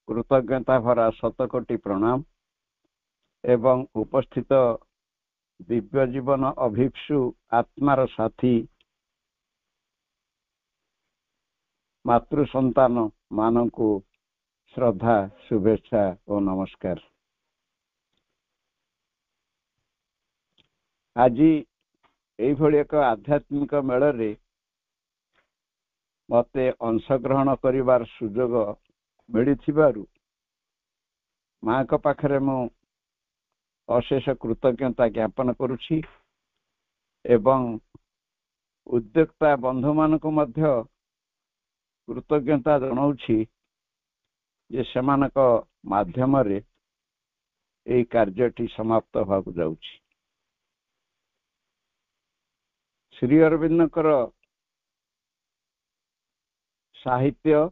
कृतज्ञता भरा शतकोटी प्रणाम एवं उपस्थित दिव्य जीवन अभिक्षु आत्मार साथी मातृ संतान मानकु श्रद्धा शुभेच्छा और नमस्कार। आज एभली एक आध्यात्मिक मेल मते अंशग्रहण करिवार सुजोग मिलिथिबारु माँ का पाखरे मु अशेष कृतज्ञता ज्ञापन करुछि एवं उद्योक्ता बंधु मानक मध्य कृतज्ञता जनाउछि जे सेमानक माध्यम रे एई कार्यटी समाप्त होबाकु जाउछि। श्री अरविंदकर साहित्य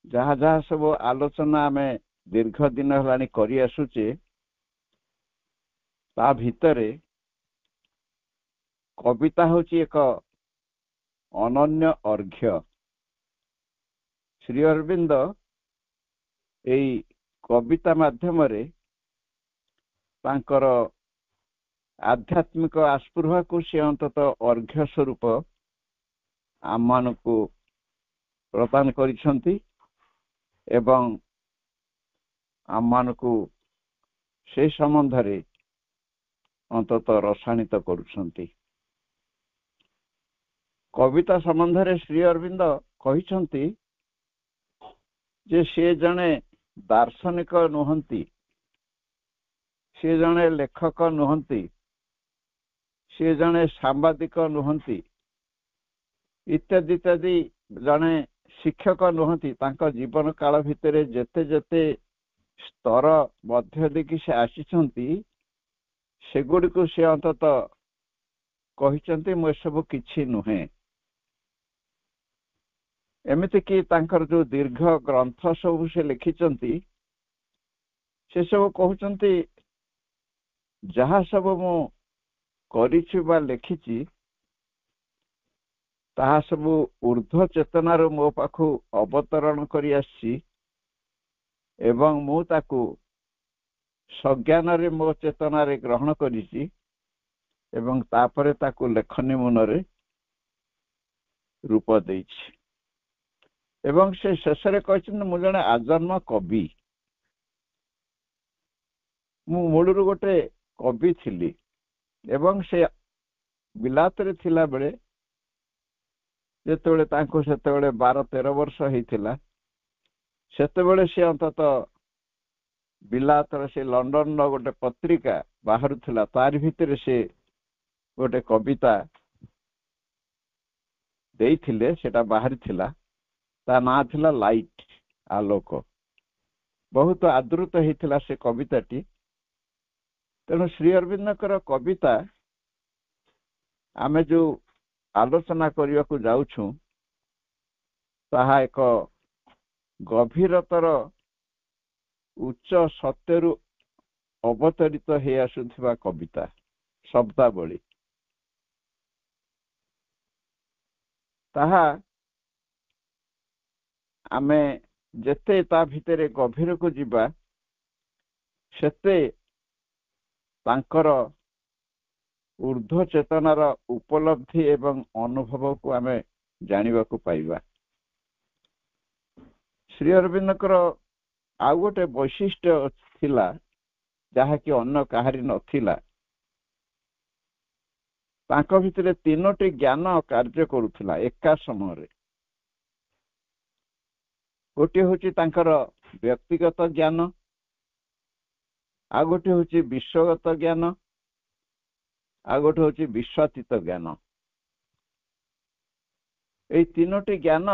जहाँ जहाँ सब आलोचना आम दीर्घ दिन है करि आसुचे ता भितरे कविता होची एक अनन्य अर्घ्य। श्री अरविंद एई कविता माध्यम रे तांकर आध्यात्मिक आस्पृहा को से अंतत अर्घ्य स्वरूप आम मानकु प्रदान करिसंती एवं आम मानकु से संबंध रे अंतत रसायनित करुछंती। कविता संबंध रे श्री अरविंद कहिसंती जे से जने दार्शनिक नुहंती, से जने लेखक नुहंती, से जने सांबादिक नुहंती, इत्यादि इत्यादि जने शिक्षक नुहंती। तांका जीवन काल भितरे जेते जेते स्तर मध्य देखि से आसीचंती सेगुडी को से अंतत कहिचंती मो सब किछि नुहे। एमिति कि तांकर जो दीर्घ ग्रंथ सब से लिखिचंती से सब कहउचंती जहाँ सब मो करिछि बा लिखिछि ताहा सब ऊर्ध्व चेतनार मो पाखु अवतरण करि आछि एवं मु ताकू सज्ञान रे मो चेतना रे ग्रहण करिछि एवं तापरे ताकू लेखनी मन रे रूप देछि। एवं से शेषरे कहछन मु जने आजन्म कवि, मु मूलरु गोटे कवि थिली एवं से बिलात रे थिला बेले जेतेबेले तांको सेतेबेले 12-13 वर्ष हेतिला सेतेबेले से अंतत बिलातर से लंडन रो गोटे पत्रिका बाहर थिला तार भितरे से गोटे कविता देइथिले सेटा बाहर थिला ता ना थिला लाइट आलोक। बहुत आदृत हेतिला से कविताटी। तेणु श्री अरविंदकर कविता आमे जो आलोचना करिया को जाउछु ताहा एक गभीरतर उच्च सत्यरु अवतरित हे आसुथिबा कविता शब्दावली ताहा आमे जेते ता भितरे गभीर को जिबा सेते तांकर ऊर्ध्व चेतनार उपलब्धि एवं अनुभव को आमे जानिबा को पाइबा। श्री अरविंदकर आउ गोटे वैशिष्ट्य थिला जहा कि अन्य काहारी नथिला। तांको भितरे तीनोटी ज्ञान कार्य करुथिला एका समय रे। गोटे होची तांकर व्यक्तिगत ज्ञान, आ गोटे होची विश्वगत ज्ञान, आ गोटे होची विश्वातीत ज्ञान। ए तीनोटी ज्ञान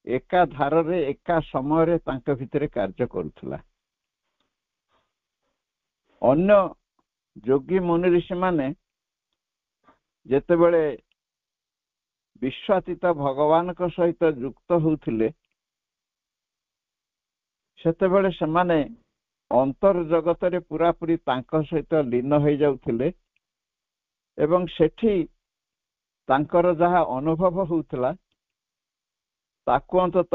एका धार रे एका समय रे तांको भितरे कार्य करुथिला। अन्य योगी मुनि ऋषि माने जेतेबेले विश्वातीत भगवान को सहित युक्त होउथिले सेतेबेले समाने अंतर जगत रे पूरा पूरी तांको सहित लीन हो जाउथिले एवं सेठी तांकर जहा अनुभव होउथला ताकु अंतत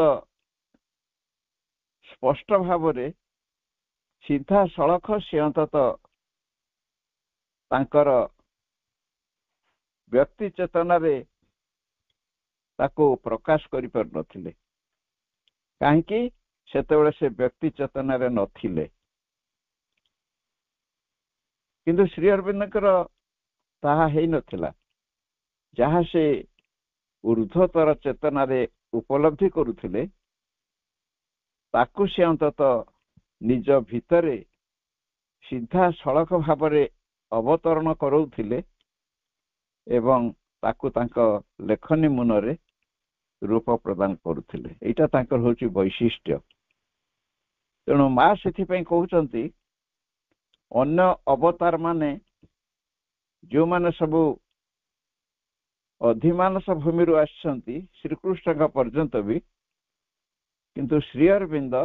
ସ୍ପଷ୍ଟ ଭାବରେ ସିଧାସଳଖ ସେ ଅନ୍ତତଃ ତାଙ୍କର ବ୍ୟକ୍ତି ଚେତନାରେ ତାକୁ ପ୍ରକାଶ କରିପାରୁନଥିଲେ। କାହିଁକି? ସେତେବେଳେ ସେ ବ୍ୟକ୍ତି ଚେତନାରେ ନଥିଲେ। କିନ୍ତୁ ଶ୍ରୀ ଅରବିନ୍ଦଙ୍କର ତାହା ହେଇନଥିଲା। ଯାହା ସେ ଊର୍ଦ୍ଧ୍ୱତର ଚେତନାରେ ଉପଲବ୍ଧି କରୁଥିଲେ ତାକୁ ସେ ଅନ୍ତତଃ ନିଜ ଭିତରେ ସିଧାସଳଖ ଭାବରେ ଅବତରଣ କରାଉଥିଲେ ଏବଂ ତାକୁ ତାଙ୍କ ଲେଖନୀ ମୁନରେ ରୂପ ପ୍ରଦାନ କରୁଥିଲେ। ଏଇଟା ତାଙ୍କର ହେଉଛି ବୈଶିଷ୍ଟ୍ୟ। ତେଣୁ ମା ସେଥିପାଇଁ କହୁଛନ୍ତି ଅନ୍ୟ ଅବତାର ମାନେ ଯେଉଁମାନେ ସବୁ ଅଧିମାନସ ଭୂମିରୁ ଆସିଛନ୍ତି ଶ୍ରୀକୃଷ୍ଣଙ୍କ ପର୍ଯ୍ୟନ୍ତ ବି, କିନ୍ତୁ ଶ୍ରୀ ଅରବିନ୍ଦ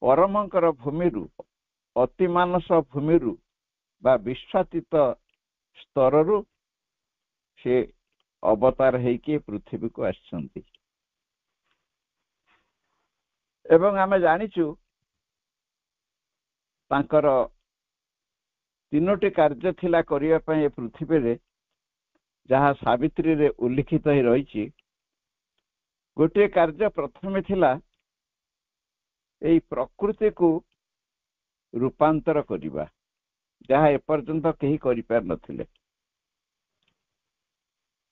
ପରମଙ୍କର ଭୂମିରୁ, ଅତିମାନସ ଭୂମିରୁ ବା ବିଶ୍ୱାତୀତ ସ୍ତରରୁ ସେ ଅବତାର ହେଇକି ପୃଥିବୀକୁ ଆସିଛନ୍ତି। ଏବଂ ଆମେ ଜାଣିଛୁ ତାଙ୍କର 3ଟି କାର୍ଯ୍ୟ ଥିଲା କରିବା ପାଇଁ ଏ ପୃଥିବୀରେ, ଯାହା ସାବିତ୍ରୀରେ ଉଲ୍ଲିଖିତ ହୋଇ ରହିଛି। ଗୋଟିଏ କାର୍ଯ୍ୟ ପ୍ରଥମେ ଥିଲା ଏଇ ପ୍ରକୃତିକୁ ରୂପାନ୍ତର କରିବା, ଯାହା ଏପର୍ଯ୍ୟନ୍ତ କେହି କରିପାରିନଥିଲେ।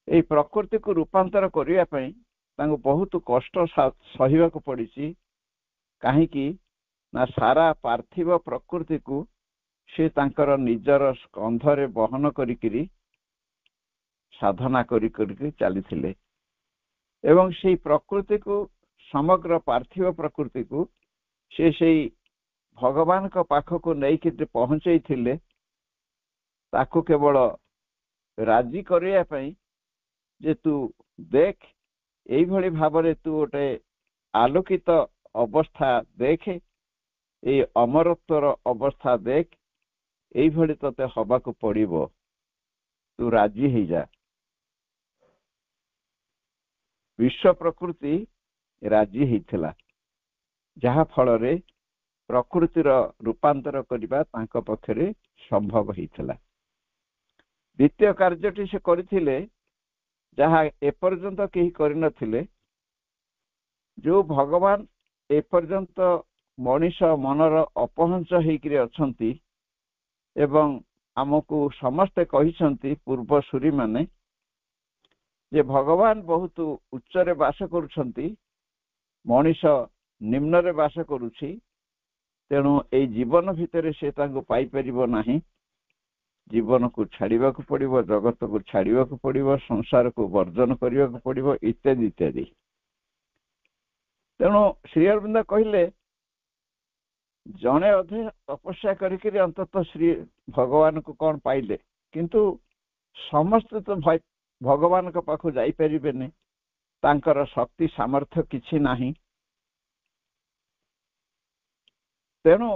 ଏଇ ପ୍ରକୃତିକୁ ରୂପାନ୍ତର କରିବା ପାଇଁ ତାଙ୍କୁ ବହୁତ କଷ୍ଟ ସହିବାକୁ ପଡ଼ିଛି। କାହିଁକି ନା ସାରା ପାର୍ଥିବ ପ୍ରକୃତିକୁ ସେ ତାଙ୍କର ନିଜର ସ୍କନ୍ଧରେ ବହନ କରିକିରି ସାଧନା କରିକି ଚାଲିଥିଲେ ଏବଂ ସେଇ ପ୍ରକୃତିକୁ, ସମଗ୍ର ପାର୍ଥିବ ପ୍ରକୃତିକୁ ସେ ସେଇ ଭଗବାନଙ୍କ ପାଖକୁ ନେଇକି ପହଞ୍ଚେଇଥିଲେ। ତାକୁ କେବଳ ରାଜି କରିବା ପାଇଁ ଯେ ତୁ ଦେଖ, ଏଇଭଳି ଭାବରେ ତୁ ଗୋଟେ ଆଲୋକିତ ଅବସ୍ଥା ଦେଖେ, ଏଇ ଅମରତ୍ୱର ଅବସ୍ଥା ଦେଖ, এইଭଳି ତତେ ହବାକୁ ପଡ଼ିବ, ତୁ ରାଜି ହେଇଯା। ବିଶ୍ୱ ପ୍ରକୃତି ରାଜି ହେଇଥିଲା, ଯାହା ଫଳରେ ପ୍ରକୃତିର ରୂପାନ୍ତର କରିବା ତାଙ୍କ ପକ୍ଷରେ ସମ୍ଭବ ହେଇଥିଲା। ଦ୍ୱିତୀୟ କାର୍ଯ୍ୟଟି ସେ କରିଥିଲେ, ଯାହା ଏପର୍ଯ୍ୟନ୍ତ କେହି କରିନଥିଲେ। ଯେଉଁ ଭଗବାନ ଏପର୍ଯ୍ୟନ୍ତ ମଣିଷ ମନର ଅପହଂସ ହେଇକିରି ଅଛନ୍ତି ଏବଂ ଆମକୁ ସମସ୍ତେ କହିଛନ୍ତି ପୂର୍ବସୂରୀ ମାନେ ଯେ ଭଗବାନ ବହୁତ ଉଚ୍ଚରେ ବାସ କରୁଛନ୍ତି, ମଣିଷ ନିମ୍ନରେ ବାସ କରୁଛି। ତେଣୁ ଏଇ ଜୀବନ ଭିତରେ ସେ ତାଙ୍କୁ ପାଇପାରିବ ନାହିଁ। ଜୀବନକୁ ଛାଡ଼ିବାକୁ ପଡ଼ିବ, ଜଗତକୁ ଛାଡ଼ିବାକୁ ପଡ଼ିବ, ସଂସାରକୁ ବର୍ଜନ କରିବାକୁ ପଡ଼ିବ, ଇତ୍ୟାଦି ଇତ୍ୟାଦି। ତେଣୁ ଶ୍ରୀ ଅରବିନ୍ଦ କହିଲେ ଜଣେ ଅଧେ ତପସ୍ୟା କରିକି ଅନ୍ତତଃ ଶ୍ରୀ ଭଗବାନଙ୍କୁ କ'ଣ ପାଇଲେ, କିନ୍ତୁ ସମସ୍ତେ ତ ଭଗବାନଙ୍କ ପାଖକୁ ଯାଇପାରିବେନି, ତାଙ୍କର ଶକ୍ତି ସାମର୍ଥ୍ୟ କିଛି ନାହିଁ। ତେଣୁ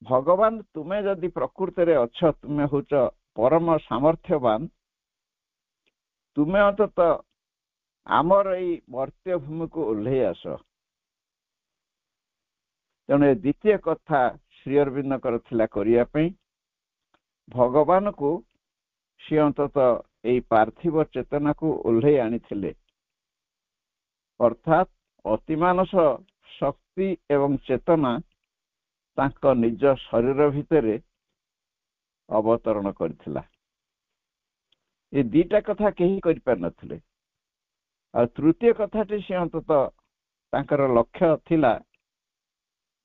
ଭଗବାନ, ତୁମେ ଯଦି ପ୍ରକୃତିରେ ଅଛ, ତୁମେ ହଉଛ ପରମ ସାମର୍ଥ୍ୟବାନ, ତୁମେ ଅନ୍ତତଃ ଆମର ଏଇ ମର୍ତ୍ତ୍ୟ ଭୂମିକୁ ଓହ୍ଲେଇ ଆସ। ତେଣୁ ଏ ଦ୍ୱିତୀୟ କଥା ଶ୍ରୀ ଅରବିନ୍ଦଙ୍କର ଥିଲା କରିବା ପାଇଁ। ଭଗବାନକୁ ସେ ଅନ୍ତତଃ ଏଇ ପାର୍ଥିବ ଚେତନାକୁ ଓହ୍ଲେଇ ଆଣିଥିଲେ, ଅର୍ଥାତ୍ ଅତିମାନସ ଶକ୍ତି ଏବଂ ଚେତନା ତାଙ୍କ ନିଜ ଶରୀର ଭିତରେ ଅବତରଣ କରିଥିଲା। ଏ ଦିଟା କଥା କେହି କରିପାରିନଥିଲେ। ଆଉ ତୃତୀୟ କଥାଟି ସେ ଅନ୍ତତଃ ତାଙ୍କର ଲକ୍ଷ୍ୟ ଥିଲା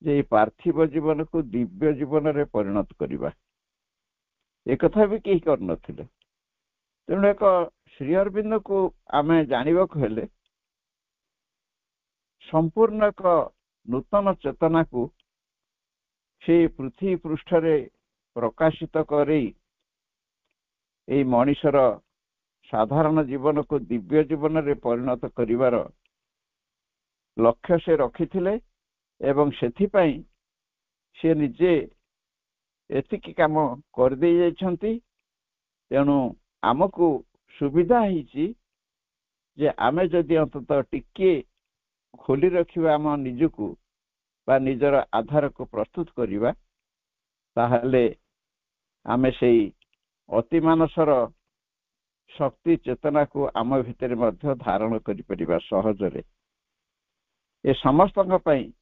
ଯେ ଏଇ ପାର୍ଥିବ ଜୀବନକୁ ଦିବ୍ୟ ଜୀବନରେ ପରିଣତ କରିବା। ଏକଥା ବି କେହି କରିନଥିଲେ। ତେଣୁ ଏକ ଶ୍ରୀ ଅରବିନ୍ଦକୁ ଆମେ ଜାଣିବାକୁ ହେଲେ ସମ୍ପୂର୍ଣ୍ଣ ଏକ ନୂତନ ଚେତନାକୁ ସେ ପୃଥିବୀ ପୃଷ୍ଠରେ ପ୍ରକାଶିତ କରି ଏଇ ମଣିଷର ସାଧାରଣ ଜୀବନକୁ ଦିବ୍ୟ ଜୀବନରେ ପରିଣତ କରିବାର ଲକ୍ଷ୍ୟ ସେ ରଖିଥିଲେ ଏବଂ ସେଥିପାଇଁ ସେ ନିଜେ ଏତିକି କାମ କରିଦେଇ ଯାଇଛନ୍ତି। ତେଣୁ ଆମକୁ ସୁବିଧା ହେଇଛି ଯେ ଆମେ ଯଦି ଅନ୍ତତଃ ଟିକିଏ ଖୋଲି ରଖିବା ଆମ ନିଜକୁ, बा निजर आधार को प्रस्तुत करिबा ताहले आमे सेई अति मानसर शक्ति चेतना को आम भितर मध्य धारण करि परिबा सहजरे ए समस्तक पई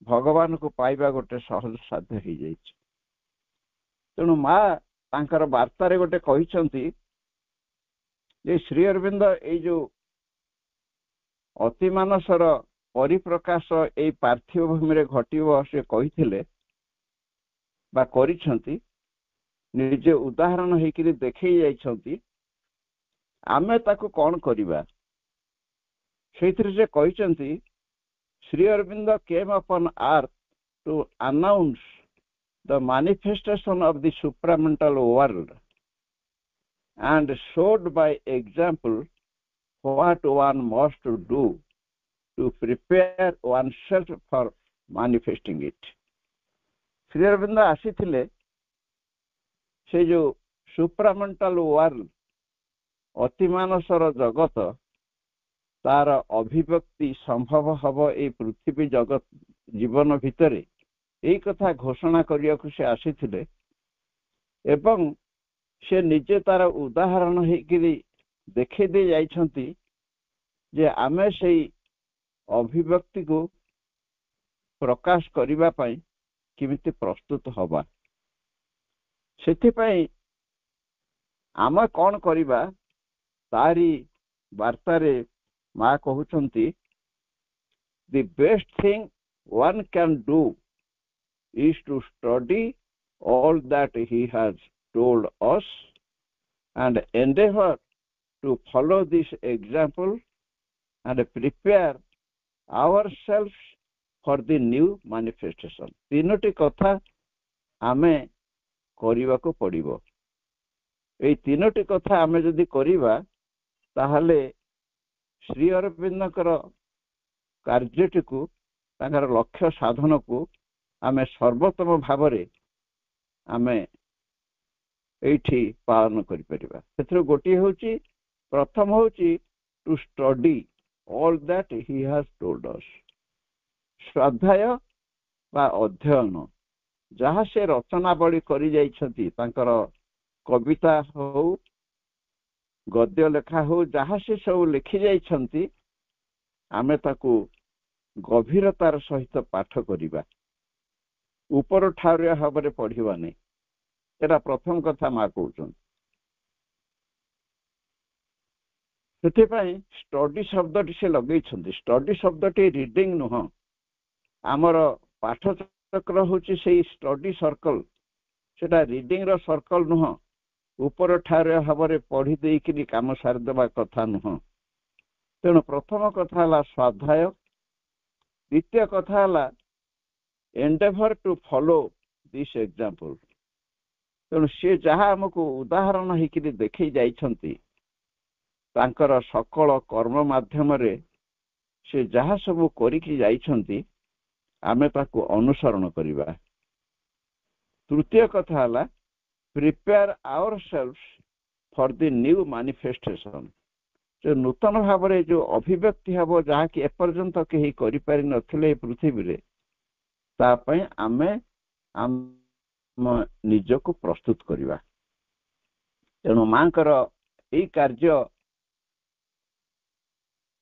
भगवान को पाइबा गोटे सहज साध्य हो जाए। तेणु माँ तांकर वार्तारे गोटे कहिसंती जे श्री अरविंद ए जो अति मानसर परिप्रकाश ए पार्थिव भूमि रे घटिबो से कहिथिले बा करिसंती निजे उदाहरण हेकिरि देखै जाइछंती आमे ताकू कोन करिबा सेथिरे से कहिसंती Sri Aurobindo came upon earth to announce the manifestation of the supramental world and showed by example what one must do to prepare oneself for manifesting it. Sri Aurobindo आसीथिले से जो supramental world अति मानसर जगत तार अभिव्यक्ति संभव hub ए पृथ्वी जगत जीवन भितरे एई कथा घोषणा करिया को से आसीथिले एवं से निजे तार उदाहरण हेकिरि देखै दे जाइछंती जे आमे सेई अभिव्यक्ति को प्रकाश करिबा पई किमिति प्रस्तुत हबा सेथि पई आमे कोन करिबा तारी वार्तारे माँ कहउछंती the best thing one can do is to study all that he has told us and endeavor to follow this example and prepare ourselves for the new manifestation. तीनोटी कथा आमे करिबा को पड़िबो ए तीनोटी कथा आमे जदि करिबा ताहले श्री अरविंदकर कार्यटी को तांकर लक्ष्य साधन को आमे सर्वोत्तम भावरे आमे एठी पालन करि परिबा सेथरो गोटी होची प्रथम होची to study all that he has told us स्वाध्याय बा अध्ययन जहाँ से रचनावली करि जाइछंती तांकर कविता हो गद्य लेखा हो जहाँ से सब लिखि जाइछंती आमे ताकू गभीरतार सहित पाठ करिबा ऊपर ठारिया भाବରେ पढ़िबा नै एटा प्रथम कथा मा कहउछन सेते पई स्टडी शब्दटी से लगैछंती स्टडी शब्दटी रीडिंग नुह आमर पाठ चक्र होची सेही स्टडी सर्कल सेटा रीडिंग रो सर्कल नुह ऊपर ठारिया भाବରେ पढ़ी देइकिनि काम सार देबा कथा नुह तेणु प्रथम कथा हला स्वाध्याय द्वितीय कथा हला endeavour to follow this example तेणु से जहाँ हमको उदाहरण हेकिरि देखै जाइछंती तांकर सकल कर्म माध्यम रे से जहाँ सब करिकि जाइछंती आमे ताकू अनुसरण करिबा तृतीय कथा हला prepare ourselves for the new manifestation जो नूतन भाव में जो अभिव्यक्ति हम जहाँ कि एपर्यंत कहीं करि पारि नथिले पृथ्वी रे तापई आमे आम निज को प्रस्तुत करिबा तेणु मांकर एई कार्य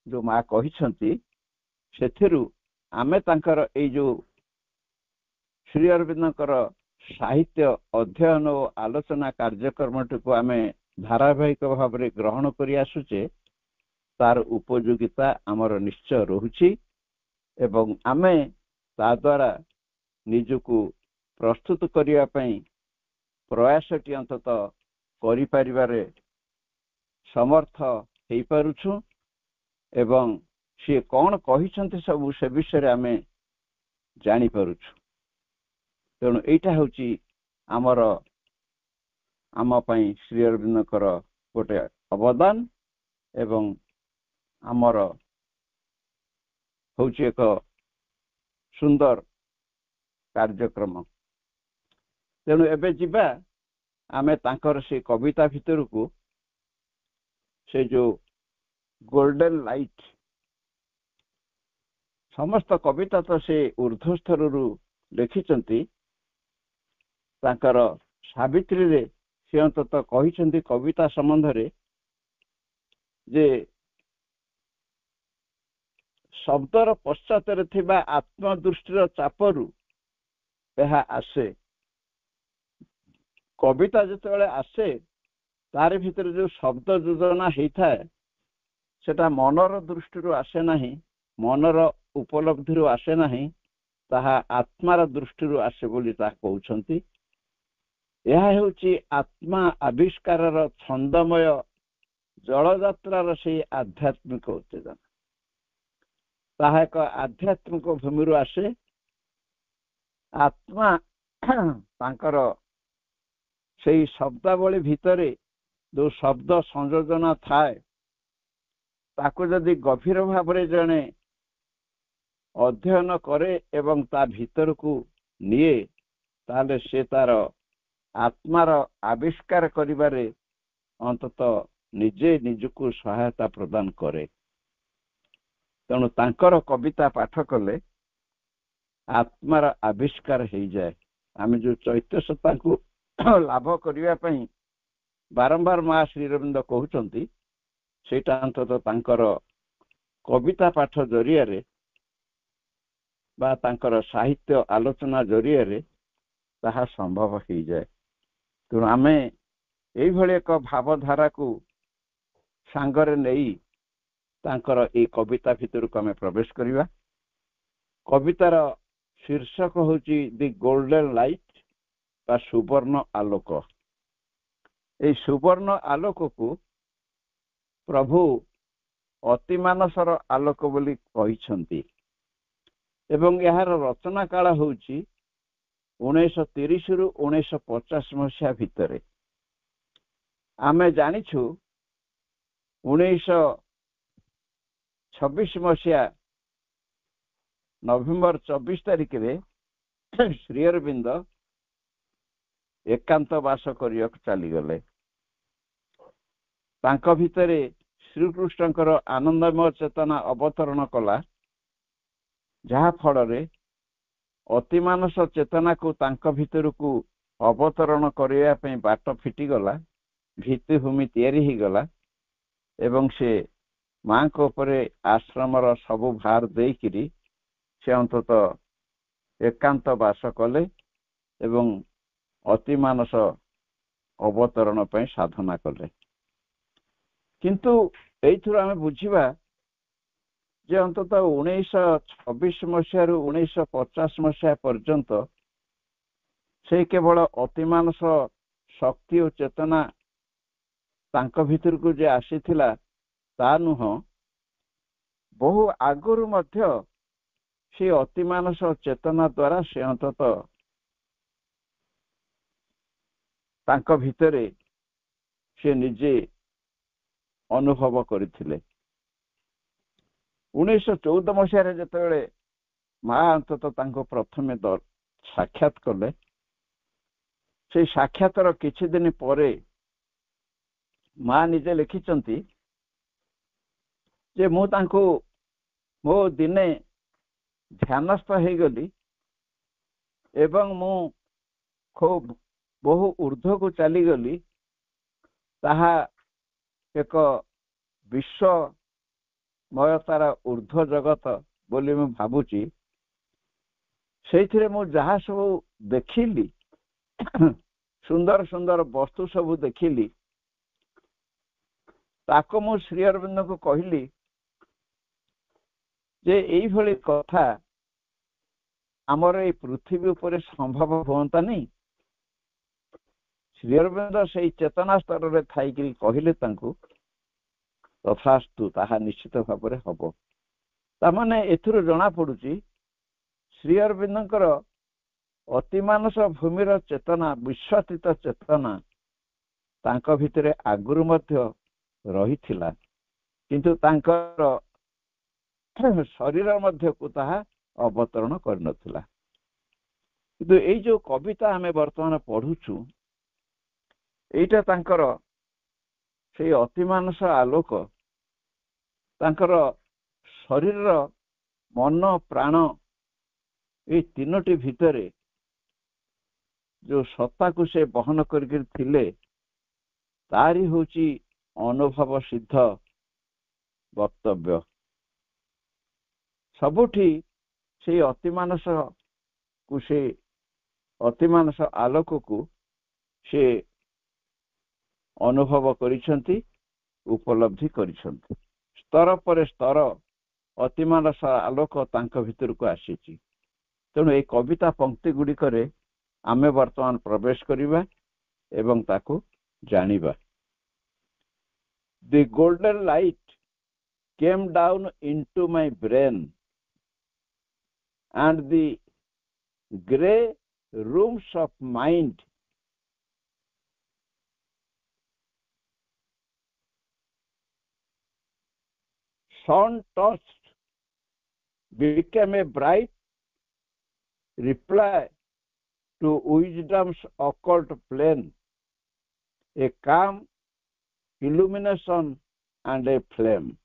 जो माँ कहिसंती सेथिरु आमे तांकर एई जो श्री अरविंदकर साहित्य अध्ययन और आलोचना कार्यक्रमटी को आमे धारावाहिक भाव में ग्रहण करि आसुचे तार उपयोगिता आमर निश्चय रहुछि एवं आमे ता द्वारा निजको प्रस्तुत करिया पई प्रयासटी अंतत करि परिबारे समर्थ हेई पारुछु एवं से कौन कहिसंते सब से विषय आमे जानि पारुछु तेणु एटा होची आमर आम पई श्री अरविंदकर गोटे अवदान एवं आमर होची एक सुंदर कार्यक्रम तेणु एबे जिबा आमे तांकर से कविता भितर को से जो गोल्डन लाइट ସମସ୍ତ କବିତା ତ ସେ ଊର୍ଦ୍ଧ୍ୱ ସ୍ତରରୁ ଲେଖିଛନ୍ତି। ତାଙ୍କର ସାବିତ୍ରୀରେ ସେ ଅନ୍ତତଃ କହିଛନ୍ତି କବିତା ସମ୍ବନ୍ଧରେ ଯେ ଶବ୍ଦର ପଶ୍ଚାତରେ ଥିବା ଆତ୍ମଦୃଷ୍ଟିର ଚାପରୁ ଏହା ଆସେ। କବିତା ଯେତେବେଳେ ଆସେ ତାରି ଭିତରେ ଯୋଉ ଶବ୍ଦ ଯୋଜନା ହେଇଥାଏ ସେଟା ମନର ଦୃଷ୍ଟିରୁ ଆସେ ନାହିଁ, ମନର ଉପଲବ୍ଧିରୁ ଆସେ ନାହିଁ, ତାହା ଆତ୍ମାର ଦୃଷ୍ଟିରୁ ଆସେ ବୋଲି ତାହା କହୁଛନ୍ତି। ଏହା ହେଉଛି ଆତ୍ମା ଆବିଷ୍କାରର ଛନ୍ଦମୟ ଜଳଯାତ୍ରାର ସେଇ ଆଧ୍ୟାତ୍ମିକ ଉତ୍ତେଜନା। ତାହା ଏକ ଆଧ୍ୟାତ୍ମିକ ଭୂମିରୁ ଆସେ। ଆତ୍ମା ତାଙ୍କର ସେଇ ଶବ୍ଦାବଳୀ ଭିତରେ ଯୋଉ ଶବ୍ଦ ସଂଯୋଜନା ଥାଏ ତାକୁ ଯଦି ଗଭୀର ଭାବରେ ଜଣେ ଅଧ୍ୟୟନ କରେ ଏବଂ ତା ଭିତରକୁ ନିଏ ତାହେଲେ ସେ ତାର ଆତ୍ମାର ଆବିଷ୍କାର କରିବାରେ ଅନ୍ତତଃ ନିଜେ ନିଜକୁ ସହାୟତା ପ୍ରଦାନ କରେ। ତେଣୁ ତାଙ୍କର କବିତା ପାଠ କଲେ ଆତ୍ମାର ଆବିଷ୍କାର ହେଇଯାଏ। ଆମେ ଯୋଉ ଚୈତ୍ୟ ସତ୍ତାକୁ ଲାଭ କରିବା ପାଇଁ ବାରମ୍ବାର ମା ଶ୍ରୀଅରବିନ୍ଦ କହୁଛନ୍ତି ସେଇଟା ଅନ୍ତତଃ ତାଙ୍କର କବିତା ପାଠ ଜରିଆରେ ବା ତାଙ୍କର ସାହିତ୍ୟ ଆଲୋଚନା ଜରିଆରେ ତାହା ସମ୍ଭବ ହେଇଯାଏ। ତେଣୁ ଆମେ ଏଇଭଳି ଏକ ଭାବଧାରାକୁ ସାଙ୍ଗରେ ନେଇ ତାଙ୍କର ଏଇ କବିତା ଭିତରକୁ ଆମେ ପ୍ରବେଶ କରିବା। କବିତାର ଶୀର୍ଷକ ହେଉଛି ଦି ଗୋଲ୍ଡେନ୍ ଲାଇଟ୍ ବା ସୁବର୍ଣ୍ଣ ଆଲୋକ। এই ସୁବର୍ଣ୍ଣ ଆଲୋକକୁ ପ୍ରଭୁ ଅତିମାନସର ଆଲୋକ ବୋଲି କହିଛନ୍ତି ଏବଂ ଏହାର ରଚନା କାଳ ହେଉଛି 1930 ରୁ 1950 ମସିହା ଭିତରେ। ଆମେ ଜାଣିଛୁ 1926 ମସିହା ନଭେମ୍ବର 24 ତାରିଖରେ ଶ୍ରୀଅରବିନ୍ଦ ଏକାନ୍ତ ବାସ କରିବାକୁ ଚାଲିଗଲେ। ତାଙ୍କ ଭିତରେ ଶ୍ରୀକୃଷ୍ଣଙ୍କର ଆନନ୍ଦମୟ ଚେତନା ଅବତରଣ କଲା, ଯାହା ଫଳରେ ଅତିମାନସ ଚେତନାକୁ ତାଙ୍କ ଭିତରକୁ ଅବତରଣ କରିବା ପାଇଁ ବାଟ ଫିଟିଗଲା, ଭିତ୍ତିଭୂମି ତିଆରି ହେଇଗଲା ଏବଂ ସେ ମାଙ୍କ ଉପରେ ଆଶ୍ରମର ସବୁ ଭାର ଦେଇକିରି ସେ ଅନ୍ତତଃ ଏକାନ୍ତ ବାସ କଲେ ଏବଂ ଅତିମାନସ ଅବତରଣ ପାଇଁ ସାଧନା କଲେ। କିନ୍ତୁ ଏଇଥିରୁ ଆମେ ବୁଝିବା ଯେ ଅନ୍ତତଃ 1926 ମସିହାରୁ 1950 ମସିହା ପର୍ଯ୍ୟନ୍ତ ସେ କେବଳ ଅତିମାନସ ଶକ୍ତି ଓ ଚେତନା ତାଙ୍କ ଭିତରକୁ ଯେ ଆସିଥିଲା ତା ନୁହଁ, ବହୁ ଆଗରୁ ମଧ୍ୟ ସେ ଅତିମାନସ ଚେତନା ଦ୍ୱାରା ସେ ଅନ୍ତତଃ ତାଙ୍କ ଭିତରେ ସେ ନିଜେ ଅନୁଭବ କରିଥିଲେ। 1914 ମସିହାରେ ଯେତେବେଳେ ମା ଅନ୍ତତଃ ତାଙ୍କୁ ପ୍ରଥମେ ସାକ୍ଷାତ କଲେ, ସେଇ ସାକ୍ଷାତର କିଛି ଦିନ ପରେ ମା ନିଜେ ଲେଖିଛନ୍ତି ଯେ ମୁଁ ତାଙ୍କୁ ମୋ ଦିନେ ଧ୍ୟାନସ୍ଥ ହେଇଗଲି ଏବଂ ମୁଁ ଖୁବ୍ ବହୁ ଊର୍ଦ୍ଧ୍ୱକୁ ଚାଲିଗଲି। ତାହା ଏକ ବିଶ୍ୱମୟତାର ଊର୍ଦ୍ଧ୍ୱ ଜଗତ ବୋଲି ମୁଁ ଭାବୁଛି। ସେଇଥିରେ ମୁଁ ଯାହା ସବୁ ଦେଖିଲି, ସୁନ୍ଦର ସୁନ୍ଦର ବସ୍ତୁ ସବୁ ଦେଖିଲି, ତାକୁ ମୁଁ ଶ୍ରୀଅରବିନ୍ଦଙ୍କୁ କହିଲି ଯେ ଏଇଭଳି କଥା ଆମର ଏଇ ପୃଥିବୀ ଉପରେ ସମ୍ଭବ ହୁଅନ୍ତାନି। ଶ୍ରୀଅରବିନ୍ଦ ସେଇ ଚେତନା ସ୍ତରରେ ଥାଇକିରି କହିଲେ ତାଙ୍କୁ, ତଥାସ୍ତୁ, ତାହା ନିଶ୍ଚିତ ଭାବରେ ହବ। ତାମାନେ ଏଥିରୁ ଜଣା ପଡୁଛି ଶ୍ରୀଅରବିନ୍ଦଙ୍କର ଅତିମାନସ ଭୂମିର ଚେତନା, ବିଶ୍ୱାତୀତ ଚେତନା ତାଙ୍କ ଭିତରେ ଆଗରୁ ମଧ୍ୟ ରହିଥିଲା, କିନ୍ତୁ ତାଙ୍କର ଶରୀର ମଧ୍ୟକୁ ତାହା ଅବତରଣ କରିନଥିଲା। କିନ୍ତୁ ଏଇ ଯୋଉ କବିତା ଆମେ ବର୍ତ୍ତମାନ ପଢୁଛୁ, ଏଇଟା ତାଙ୍କର ସେଇ ଅତିମାନସ ଆଲୋକ ତାଙ୍କର ଶରୀରର मन प्राण ये तीनोटी भितरे जो सत्ता को से बहन करके तारी होची अनुभव सिद्ध वक्तव्य। सबुठी से अतिमानस को से अतिमानस आलोक को से अनुभव करिसंती उपलब्धि करिसंती। स्तर पर स्तर अतिमानस आलोक तांक भितर को आसीची। तेणु ए कविता पंक्ति गुड़िक आमे वर्तमान प्रवेश करिबा एवं ताकू जानिबा। The golden light came down into my brain and the grey rooms of mind sun-touched became a bright reply to wisdom's occult plane, a calm illumination and a flame.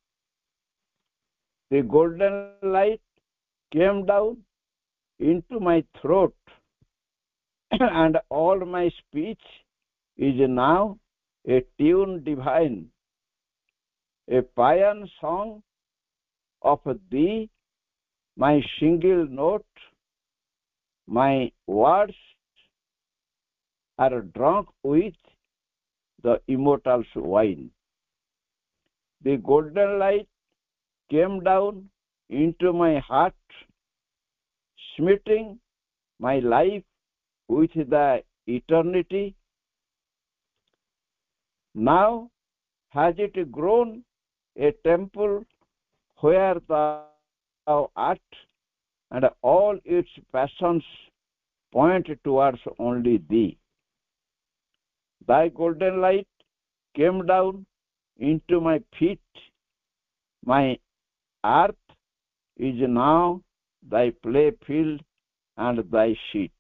The golden light came down into my throat and all my speech is now a tune divine, a paean song of thee, my single note, my words are drunk with the immortal's wine. The golden light came down into my heart, smiting my life with the eternity. Now has it grown a temple where thou art, and all its passions point towards only thee. Thy golden light came down into my feet. My earth is now thy playfield and thy seat.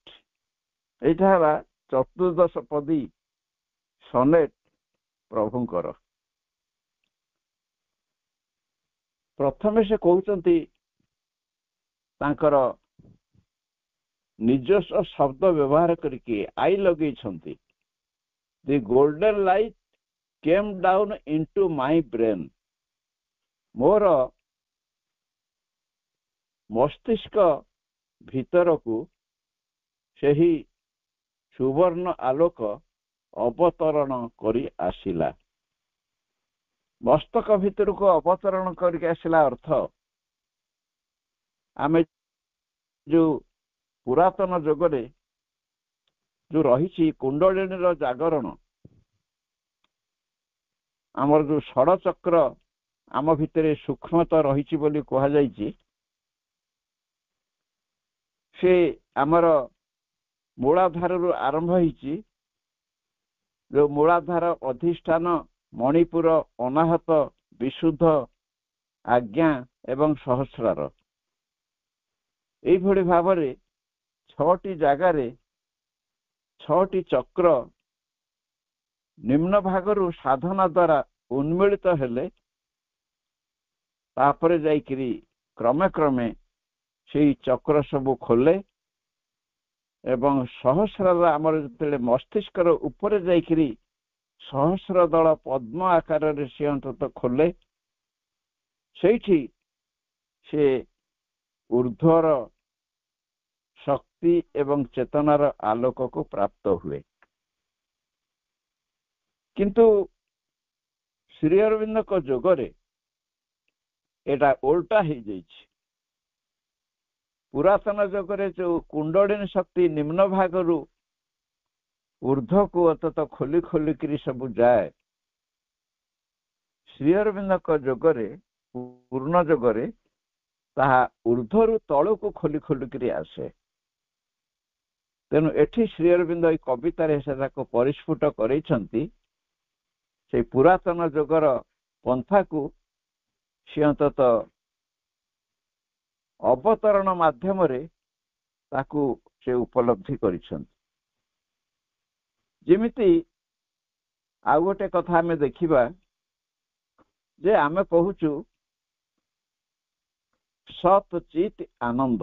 एठारा चतुर्दश पदी सनेट प्रभुंकर। प्रथमे से कहते तांकर निजस्व शब्द व्यवहार करके आई लगे। The golden light came down into my brain. मोर मस्तिष्क भीतर को सही सुवर्ण आलोक अवतरण करी आसिला। मस्तक भीतर को अवतरण करके आसिला अर्थ आमे जो पुरातन जगरे जो रही कुंडलिनी जागरण आमर जो षड़ चक्र आम भितर सूक्ष्मता रही बोली कहा जायछि। से आमर मूलाधार आरंभ होइछि। जो मूलाधार अधिष्ठान मणिपुर अनाहत विशुद्ध आज्ञा एवं सहस्रार एभली भाव में 6टी जगार 6टी चक्र निम्न भागरू साधना द्वारा उन्मिलित हेले तापर जाइकरी क्रमे क्रमे से चक्र सबू खोले एवं सहस्रार आमर जो मस्तिष्कर ऊपर जाइकरी सहस्र दल पद्म आकार से अंतत खोले से ऊर्ध्वर शक्ति एवं चेतनार आलोक को प्राप्त हुए। किंतु श्री अरविंद को जोगरे एटा उल्टा हो जाइए। पुरातन जगरे जो कुंडलिनी शक्ति निम्न भागरू ऊर्ध्व को अतत खोली खोलिकी सब जाए। श्री अरविंद को जोगरे पूर्ण जोगरे ताहा ऊर्ध्वर तलू को खोली खोलिकी आसे। तेणु एठी श्री अरविंद कवितार से परिस्फुट करैछंती। से पुरातन जोगर पंथा को सी अंतत अवतरण माध्यम ताकू से उपलब्धि करिछंती। जेमिति आउ गोटे कथा आमे देखिबा जे आमे कहूचु ସତ୍ ଚିତ୍ ଆନନ୍ଦ,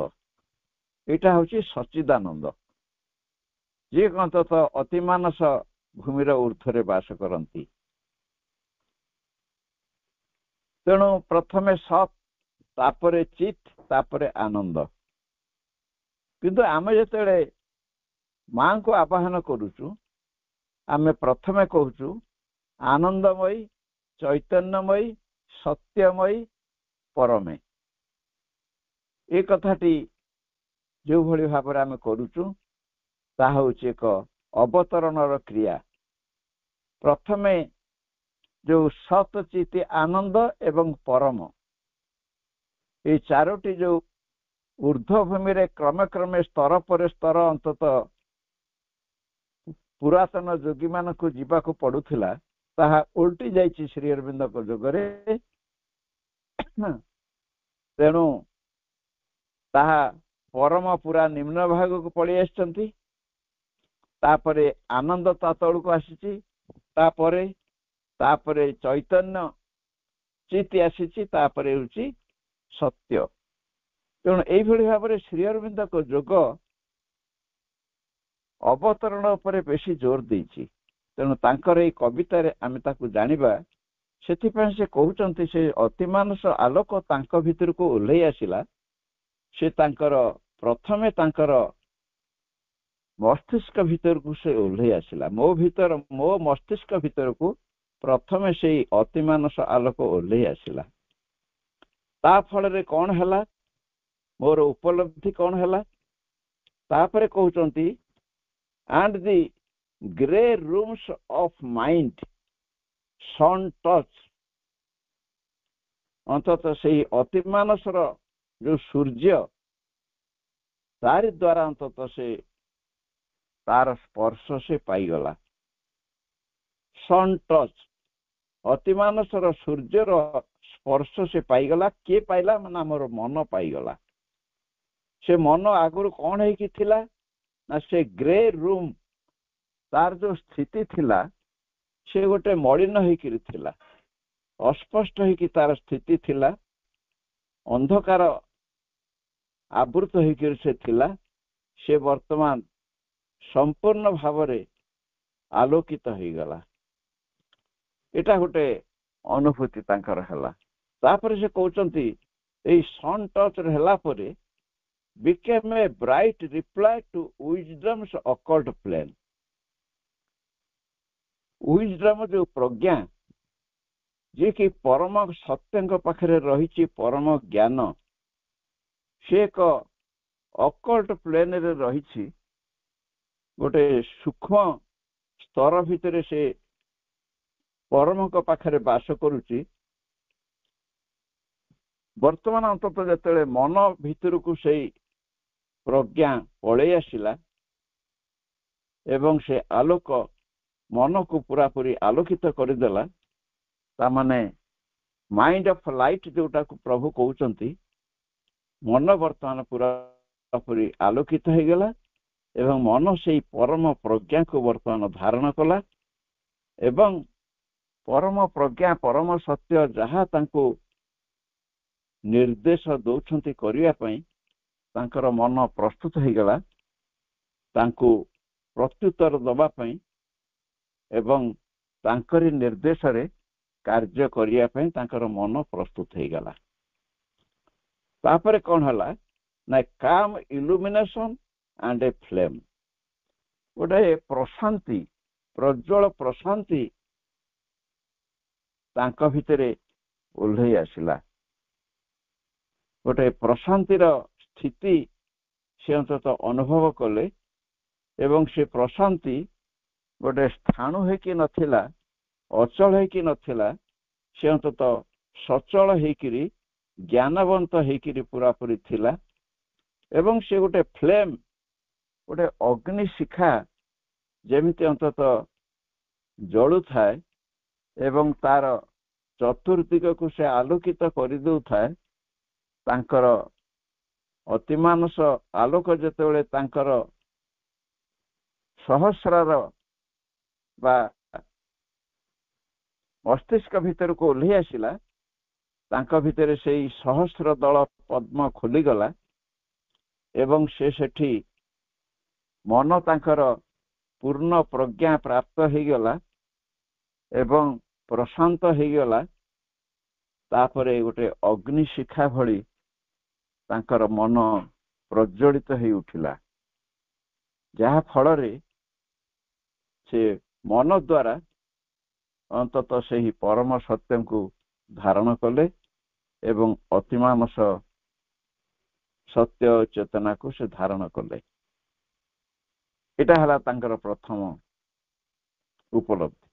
ଏଇଟା ହଉଛି ସଚିଦାନନ୍ଦ, ଯିଏ ଅନ୍ତତଃ ଅତିମାନସ ଭୂମିର ଊର୍ଦ୍ଧ୍ୱରେ ବାସ କରନ୍ତି। ତେଣୁ ପ୍ରଥମେ ସତ୍, ତାପରେ ଚିତ୍, ତାପରେ ଆନନ୍ଦ। କିନ୍ତୁ ଆମେ ଯେତେବେଳେ ମାଙ୍କୁ ଆବାହନ କରୁଛୁ, ଆମେ ପ୍ରଥମେ କହୁଛୁ ଆନନ୍ଦମୟୀ, ଚୈତନ୍ୟମୟୀ, ସତ୍ୟମୟୀ, ପରମେ। ଏ କଥାଟି ଯେଉଁଭଳି ଭାବରେ ଆମେ କରୁଛୁ ତାହା ହେଉଛି ଏକ ଅବତରଣର କ୍ରିୟା। ପ୍ରଥମେ ଯୋଉ ସତ୍, ଚିତ୍, ଆନନ୍ଦ ଏବଂ ପରମ, এই ଚାରୋଟି ଯୋଉ ଊର୍ଦ୍ଧ୍ୱ ଭୂମିରେ କ୍ରମେ କ୍ରମେ ସ୍ତର ପରେ ସ୍ତର ଅନ୍ତତଃ ପୁରାତନ ଯୋଗୀମାନଙ୍କୁ ଯିବାକୁ ପଡୁଥିଲା, ତାହା ଓଲଟି ଯାଇଛି ଶ୍ରୀ ଅରବିନ୍ଦଙ୍କ ଯୋଗରେ। ତେଣୁ ତାହା ପରମ ପୁରା ନିମ୍ନ ଭାଗକୁ ପଳେଇ ଆସିଛନ୍ତି, ତାପରେ ଆନନ୍ଦ ତା ତଳକୁ ଆସିଛି, ତାପରେ ଚୈତନ୍ୟ ଚିତ୍ ଆସିଛି, ତାପରେ ହେଉଛି ସତ୍ୟ। ତେଣୁ ଏଇଭଳି ଭାବରେ ଶ୍ରୀ ଅରବିନ୍ଦଙ୍କ ଯୋଗ ଅବତରଣ ଉପରେ ବେଶୀ ଜୋର ଦେଇଛି। ତେଣୁ ତାଙ୍କର ଏଇ କବିତାରେ ଆମେ ତାକୁ ଜାଣିବା। ସେଥିପାଇଁ ସେ କହୁଛନ୍ତି ସେ ଅତିମାନସ ଆଲୋକ ତାଙ୍କ ଭିତରକୁ ଓହ୍ଲେଇ ଆସିଲା। ସେ ତାଙ୍କର ପ୍ରଥମେ ତାଙ୍କର ମସ୍ତିଷ୍କ ଭିତରକୁ ସେ ଓହ୍ଲେଇ ଆସିଲା। ମୋ ମସ୍ତିଷ୍କ ଭିତରକୁ ପ୍ରଥମେ ସେଇ ଅତିମାନସ ଆଲୋକ ଓହ୍ଲେଇ ଆସିଲା। ତା ଫଳରେ କଣ ହେଲା, ମୋର ଉପଲବ୍ଧି କଣ ହେଲା, ତାପରେ କହୁଛନ୍ତି and the grey rooms of mind sun touch, ଅନ୍ତତଃ ସେଇ ଅତିମାନସର ଯୋଉ ସୂର୍ଯ୍ୟ, ତାରି ଦ୍ୱାରା ଅନ୍ତତଃ ସେ ତାର ସ୍ପର୍ଶ ସେ ପାଇଗଲା। ସନ୍ ଟଚ୍, ଅତିମାନସର ସୂର୍ଯ୍ୟର ସ୍ପର୍ଶ ସେ ପାଇଗଲା। କିଏ ପାଇଲା? ମାନେ ଆମର ମନ ପାଇଗଲା। ସେ ମନ ଆଗରୁ କଣ ହେଇକି ଥିଲା ନା, ସେ ଗ୍ରେ ରୁମ୍, ତାର ଯୋଉ ସ୍ଥିତି ଥିଲା ସେ ଗୋଟେ ମଳିନ ହେଇକିରି ଥିଲା, ଅସ୍ପଷ୍ଟ ହେଇକି ତାର ସ୍ଥିତି ଥିଲା, ଅନ୍ଧକାର ଆବୃତ ହେଇକିରି ସେ ଥିଲା। ସେ ବର୍ତ୍ତମାନ ସମ୍ପୂର୍ଣ୍ଣ ଭାବରେ ଆଲୋକିତ ହେଇଗଲା। ଏଟା ଗୋଟେ ଅନୁଭୂତି ତାଙ୍କର ହେଲା। ତାପରେ ସେ କହୁଛନ୍ତି ଏଇ ସନ୍ ଟଚ୍ ହେଲା ପରେ became a bright reply to wisdom's occult plan. wisdom ଯୋଉ ପ୍ରଜ୍ଞା, ଯିଏ କି ପରମ ସତ୍ୟଙ୍କ ପାଖରେ ରହିଛି, ପରମ ଜ୍ଞାନ, ସେ ଏକ ଅକଲ୍ଟ ପ୍ଲେନରେ ରହିଛି, ଗୋଟେ ସୂକ୍ଷ୍ମ ସ୍ତର ଭିତରେ ସେ ପରମଙ୍କ ପାଖରେ ବାସ କରୁଛି। ବର୍ତ୍ତମାନ ଅନ୍ତତଃ ଯେତେବେଳେ ମନ ଭିତରକୁ ସେଇ ପ୍ରଜ୍ଞା ପଳେଇ ଆସିଲା ଏବଂ ସେ ଆଲୋକ ମନକୁ ପୁରାପୁରି ଆଲୋକିତ କରିଦେଲା, ତାମାନେ ମାଇଣ୍ଡ ଅଫ୍ ଲାଇଟ୍ ଯୋଉଟାକୁ ପ୍ରଭୁ କହୁଛନ୍ତି, ମନ ବର୍ତ୍ତମାନ ପୁରାପୁରି ଆଲୋକିତ ହେଇଗଲା ଏବଂ ମନ ସେଇ ପରମ ପ୍ରଜ୍ଞାକୁ ବର୍ତ୍ତମାନ ଧାରଣ କଲା ଏବଂ ପରମ ପ୍ରଜ୍ଞା, ପରମ ସତ୍ୟ ଯାହା ତାଙ୍କୁ ନିର୍ଦ୍ଦେଶ ଦଉଛନ୍ତି କରିବା ପାଇଁ, ତାଙ୍କର ମନ ପ୍ରସ୍ତୁତ ହେଇଗଲା ତାଙ୍କୁ ପ୍ରତ୍ୟୁତ୍ତର ଦେବା ପାଇଁ ଏବଂ ତାଙ୍କରି ନିର୍ଦ୍ଦେଶରେ କାର୍ଯ୍ୟ କରିବା ପାଇଁ ତାଙ୍କର ମନ ପ୍ରସ୍ତୁତ ହେଇଗଲା। ତାପରେ କଣ ହେଲା ନା, କାମ୍ ଇଲୁମିନେସନ ଆଣ୍ଡ ଏ ଫ୍ଲେମ୍, ଗୋଟେ ପ୍ରଶାନ୍ତି, ପ୍ରଜ୍ୱଳ ପ୍ରଶାନ୍ତି ତାଙ୍କ ଭିତରେ ଓହ୍ଲେଇ ଆସିଲା। ଗୋଟେ ପ୍ରଶାନ୍ତିର ସ୍ଥିତି ସେ ଅନ୍ତତଃ ଅନୁଭବ କଲେ ଏବଂ ସେ ପ୍ରଶାନ୍ତି ଗୋଟେ ସ୍ଥାଣୁ ହେଇକି ନଥିଲା, ଅଚଳ ହେଇକି ନଥିଲା, ସେ ଅନ୍ତତଃ ସଚଳ ହେଇକିରି ଜ୍ଞାନବନ୍ତ ହେଇକିରି ପୁରାପୁରି ଥିଲା ଏବଂ ସେ ଗୋଟେ ଫ୍ଲେମ୍, ଗୋଟେ ଅଗ୍ନି ଶିଖା ଯେମିତି ଅନ୍ତତଃ ଜଳୁଥାଏ ଏବଂ ତାର ଚତୁର୍ଦିଗକୁ ସେ ଆଲୋକିତ କରିଦେଉଥାଏ। ତାଙ୍କର ଅତିମାନସ ଆଲୋକ ଯେତେବେଳେ ତାଙ୍କର ସହସ୍ରାର ବା ମସ୍ତିଷ୍କ ଭିତରକୁ ଓହ୍ଲେଇ ଆସିଲା, ତାଙ୍କ ଭିତରେ ସେଇ ସହସ୍ର ଦଳ ପଦ୍ମ ଖୋଲିଗଲା ଏବଂ ସେ ସେଠି ମନ ତାଙ୍କର ପୂର୍ଣ୍ଣ ପ୍ରଜ୍ଞା ପ୍ରାପ୍ତ ହେଇଗଲା ଏବଂ ପ୍ରଶାନ୍ତ ହେଇଗଲା। ତାପରେ ଗୋଟେ ଅଗ୍ନି ଶିଖା ଭଳି ତାଙ୍କର ମନ ପ୍ରଜ୍ୱଳିତ ହେଇ ଉଠିଲା, ଯାହା ଫଳରେ ସେ ମନ ଦ୍ୱାରା ଅନ୍ତତଃ ସେହି ପରମ ସତ୍ୟଙ୍କୁ ଧାରଣ କଲେ ଏବଂ ଅତିମାନସ ସତ୍ୟ ଚେତନାକୁ ସେ ଧାରଣ କଲେ। ଏଟା ହେଲା ତାଙ୍କର ପ୍ରଥମ ଉପଲବ୍ଧି।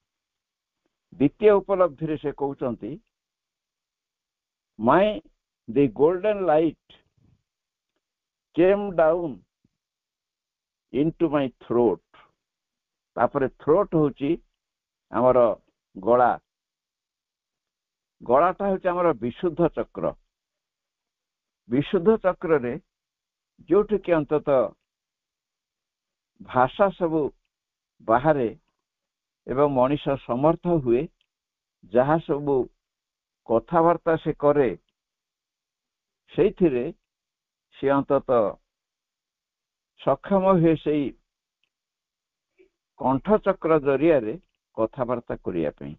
ଦ୍ୱିତୀୟ ଉପଲବ୍ଧିରେ ସେ କହୁଛନ୍ତି, the golden light came down into my throat। ତାପରେ throat ହଉଛି ଆମର ଗଳା। ଗଳାଟା ହଉଛି ଆମର ବିଶୁଦ୍ଧ ଚକ୍ର। ବିଶୁଦ୍ଧ ଚକ୍ରରେ ଯୋଉଠିକି ଅନ୍ତତଃ ଭାଷା ସବୁ ବାହାରେ ଏବଂ ମଣିଷ ସମର୍ଥ ହୁଏ, ଯାହା ସବୁ କଥାବାର୍ତ୍ତା ସେ କରେ, ସେଇଥିରେ ସେ ଅନ୍ତତଃ ସକ୍ଷମ ହୁଏ ସେଇ କଣ୍ଠଚକ୍ର ଜରିଆରେ କଥାବାର୍ତ୍ତା କରିବା ପାଇଁ।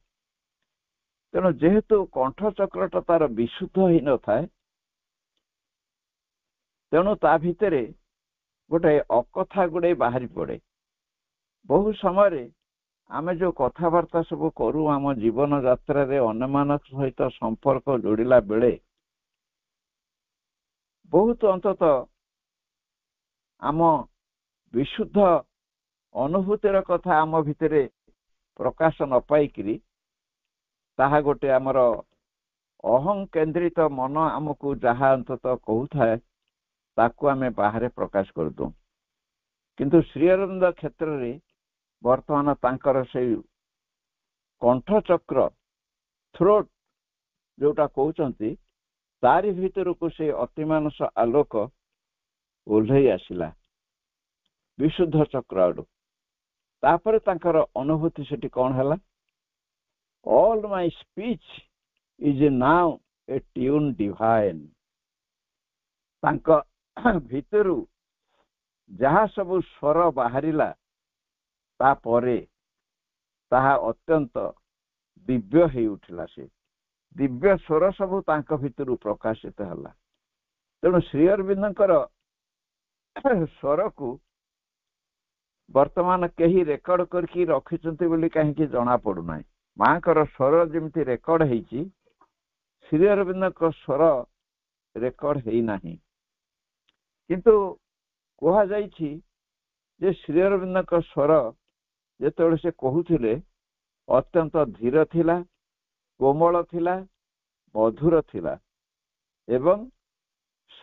ତେଣୁ ଯେହେତୁ କଣ୍ଠଚକ୍ରଟା ତାର ବିଶୁଦ୍ଧ ହେଇନଥାଏ, ତେଣୁ ତା ଭିତରେ ଗୋଟେ ଅକଥା ଗୁଡେ ବାହାରି ପଡେ। ବହୁ ସମୟରେ ଆମେ ଯୋଉ କଥାବାର୍ତ୍ତା ସବୁ କରୁ ଆମ ଜୀବନ ଯାତ୍ରାରେ ଅନ୍ୟମାନଙ୍କ ସହିତ ସମ୍ପର୍କ ଯୋଡ଼ିଲା ବେଳେ ବହୁତ ଅନ୍ତତଃ ଆମ ବିଶୁଦ୍ଧ ଅନୁଭୂତିର କଥା ଆମ ଭିତରେ ପ୍ରକାଶ ନ ପାଇକିରି ତାହା ଗୋଟେ ଆମର ଅହଂ କେନ୍ଦ୍ରିତ ମନ ଆମକୁ ଯାହା ଅନ୍ତତଃ କହୁଥାଏ ତାକୁ ଆମେ ବାହାରେ ପ୍ରକାଶ କରିଦଉ। କିନ୍ତୁ ଶ୍ରୀ ଅରବିନ୍ଦ କ୍ଷେତ୍ରରେ ବର୍ତ୍ତମାନ ତାଙ୍କର ସେଇ କଣ୍ଠଚକ୍ର ଥ୍ରୋଟ୍ ଯୋଉଟା କହୁଛନ୍ତି, ତାରି ଭିତରକୁ ସେ ଅତିମାନସ ଆଲୋକ ଓହ୍ଲେଇ ଆସିଲା ବିଶୁଦ୍ଧ ଚକ୍ର ଆଡୁ। ତାପରେ ତାଙ୍କର ଅନୁଭୂତି ସେଠି କଣ ହେଲା? All my speech is now a tune divine। ତାଙ୍କ ଭିତରୁ ଯାହା ସବୁ ସ୍ୱର ବାହାରିଲା ତାପରେ ତାହା ଅତ୍ୟନ୍ତ ଦିବ୍ୟ ହେଇ ଉଠିଲା। ସେ ଦିବ୍ୟ ସ୍ୱର ସବୁ ତାଙ୍କ ଭିତରୁ ପ୍ରକାଶିତ ହେଲା। ତେଣୁ ଶ୍ରୀ ଅରବିନ୍ଦଙ୍କର ସ୍ୱରକୁ ବର୍ତ୍ତମାନ କେହି ରେକର୍ଡ କରିକି ରଖିଛନ୍ତି ବୋଲି କାହିଁକି ଜଣା ପଡୁନାହିଁ। ମାଙ୍କର ସ୍ୱର ଯେମିତି ରେକର୍ଡ ହେଇଛି, ଶ୍ରୀ ଅରବିନ୍ଦଙ୍କ ସ୍ୱର ରେକର୍ଡ ହେଇନାହିଁ। କିନ୍ତୁ କୁହାଯାଇଛି ଯେ ଶ୍ରୀ ଅରବିନ୍ଦଙ୍କ ସ୍ୱର ଯେତେବେଳେ ସେ କହୁଥିଲେ ଅତ୍ୟନ୍ତ ଧୀର ଥିଲା, କୋମଳ ଥିଲା, ମଧୁର ଥିଲା ଏବଂ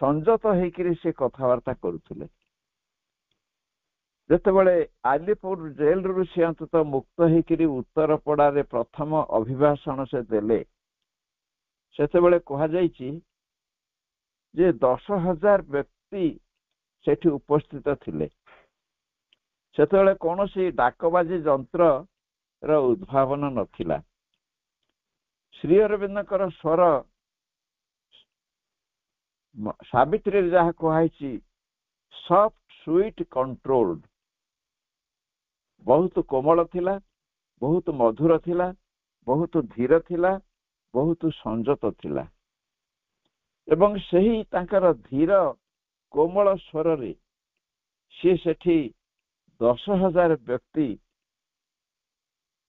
ସଂଯତ ହେଇକିରି ସେ କଥାବାର୍ତ୍ତା କରୁଥିଲେ। ଯେତେବେଳେ ଆଲିପୁର ଜେଲରୁ ସେ ଅନ୍ତତଃ ମୁକ୍ତ ହେଇକିରି ଉତ୍ତରପଡ଼ାରେ ପ୍ରଥମ ଅଭିଭାଷଣ ସେ ଦେଲେ, ସେତେବେଳେ କୁହାଯାଇଛି ଯେ 10,000 ବ୍ୟକ୍ତି ସେଠି ଉପସ୍ଥିତ ଥିଲେ। ସେତେବେଳେ କୌଣସି ଡାକବାଜି ଯନ୍ତ୍ରର ଉଦ୍ଭାବନ ନଥିଲା। ଶ୍ରୀ ଅରବିନ୍ଦଙ୍କର ସ୍ୱର ସାବିତ୍ରୀରେ ଯାହା କୁହାଯାଇଛି ସଫ୍ଟ ସୁଇଟ୍ କଣ୍ଟ୍ରୋଲ୍ଡ, ବହୁତ କୋମଳ ଥିଲା, ବହୁତ ମଧୁର ଥିଲା, ବହୁତ ଧୀର ଥିଲା, ବହୁତ ସଂଯତ ଥିଲା। ଏବଂ ସେହି ତାଙ୍କର ଧୀର କୋମଳ ସ୍ୱରରେ ସିଏ ସେଠି 10,000 ବ୍ୟକ୍ତି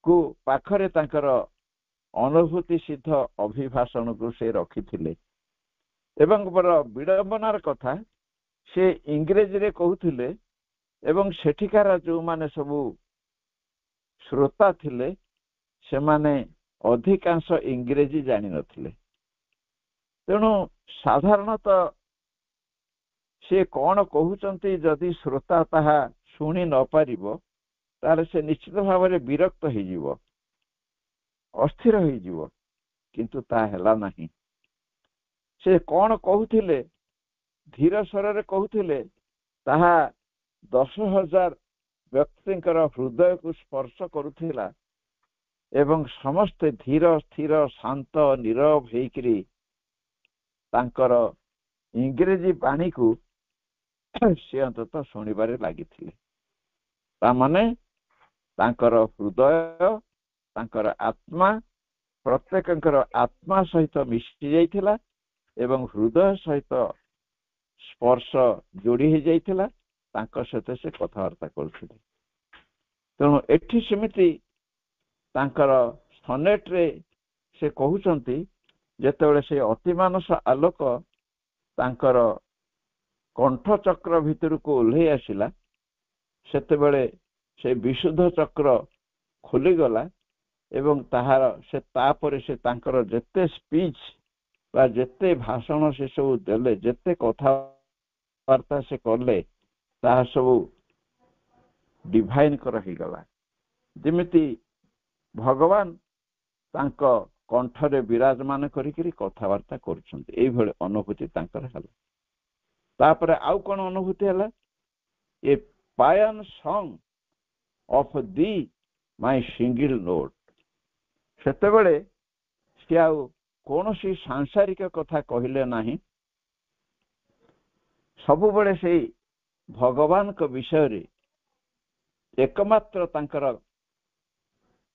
କୁ ପାଖରେ ତାଙ୍କର ଅନୁଭୂତି ସିଦ୍ଧ ଅଭିଭାଷଣକୁ ସେ ରଖିଥିଲେ। ଏବଂ ବଡ଼ ବିଡ଼ମ୍ବନାର କଥା, ସେ ଇଂରେଜୀରେ କହୁଥିଲେ ଏବଂ ସେଠିକାର ଯୋଉମାନେ ସବୁ ଶ୍ରୋତା ଥିଲେ ସେମାନେ ଅଧିକାଂଶ ଇଂରେଜୀ ଜାଣିନଥିଲେ। ତେଣୁ ସାଧାରଣତଃ ସେ କଣ କହୁଛନ୍ତି ଯଦି ଶ୍ରୋତା ତାହା ଶୁଣି ନ ପାରିବ, ତାହେଲେ ସେ ନିଶ୍ଚିତ ଭାବରେ ବିରକ୍ତ ହେଇଯିବ, ଅସ୍ଥିର ହେଇଯିବ। କିନ୍ତୁ ତାହା ହେଲା ନାହିଁ। ସେ କଣ କହୁଥିଲେ, ଧୀର ସ୍ୱରରେ କହୁଥିଲେ, ତାହା 10,000 ବ୍ୟକ୍ତିଙ୍କର ହୃଦୟକୁ ସ୍ପର୍ଶ କରୁଥିଲା ଏବଂ ସମସ୍ତେ ଧୀର ସ୍ଥିର ଶାନ୍ତ ନୀରବ ହେଇକିରି ତାଙ୍କର ଇଂରେଜୀ ବାଣୀକୁ ସେ ଅନ୍ତତଃ ଶୁଣିବାରେ ଲାଗିଥିଲେ। ତାମାନେ ତାଙ୍କର ହୃଦୟ, ତାଙ୍କର ଆତ୍ମା, ପ୍ରତ୍ୟେକଙ୍କର ଆତ୍ମା ସହିତ ମିଶି ଯାଇଥିଲା ଏବଂ ହୃଦୟ ସହିତ ସ୍ପର୍ଶ ଯୋଡ଼ି ହେଇଯାଇଥିଲା। ତାଙ୍କ ସହିତ ସେ କଥାବାର୍ତ୍ତା କରୁଥିଲେ। ତେଣୁ ଏଠି ସେମିତି ତାଙ୍କର ସନେଟରେ ସେ କହୁଛନ୍ତି, ଯେତେବେଳେ ସେ ଅତିମାନସ ଆଲୋକ ତାଙ୍କର କଣ୍ଠ ଚକ୍ର ଭିତରକୁ ଓହ୍ଲେଇ ଆସିଲା, ସେତେବେଳେ ସେ ବିଶୁଦ୍ଧ ଚକ୍ର ଖୋଲିଗଲା ଏବଂ ତାପରେ ସେ ତାଙ୍କର ଯେତେ ସ୍ପିଚ୍ ବା ଯେତେ ଭାଷଣ ସେ ସବୁ ଦେଲେ, ଯେତେ କଥାବାର୍ତ୍ତା ସେ କଲେ, ତାହା ସବୁ ଡିଭାଇନଙ୍କର ହେଇଗଲା। ଯେମିତି ଭଗବାନ ତାଙ୍କ କଣ୍ଠରେ ବିରାଜମାନ କରିକିରି କଥାବାର୍ତ୍ତା କରୁଛନ୍ତି, ଏଇଭଳି ଅନୁଭୂତି ତାଙ୍କର ହେଲା। ତାପରେ ଆଉ କଣ ଅନୁଭୂତି ହେଲା? A paean song of the my single note. ସେତେବେଳେ ସେ ଆଉ କୌଣସି ସାଂସାରିକ କଥା କହିଲେ ନାହିଁ। ସବୁବେଳେ ସେଇ ଭଗବାନଙ୍କ ବିଷୟରେ ଏକମାତ୍ର ତାଙ୍କର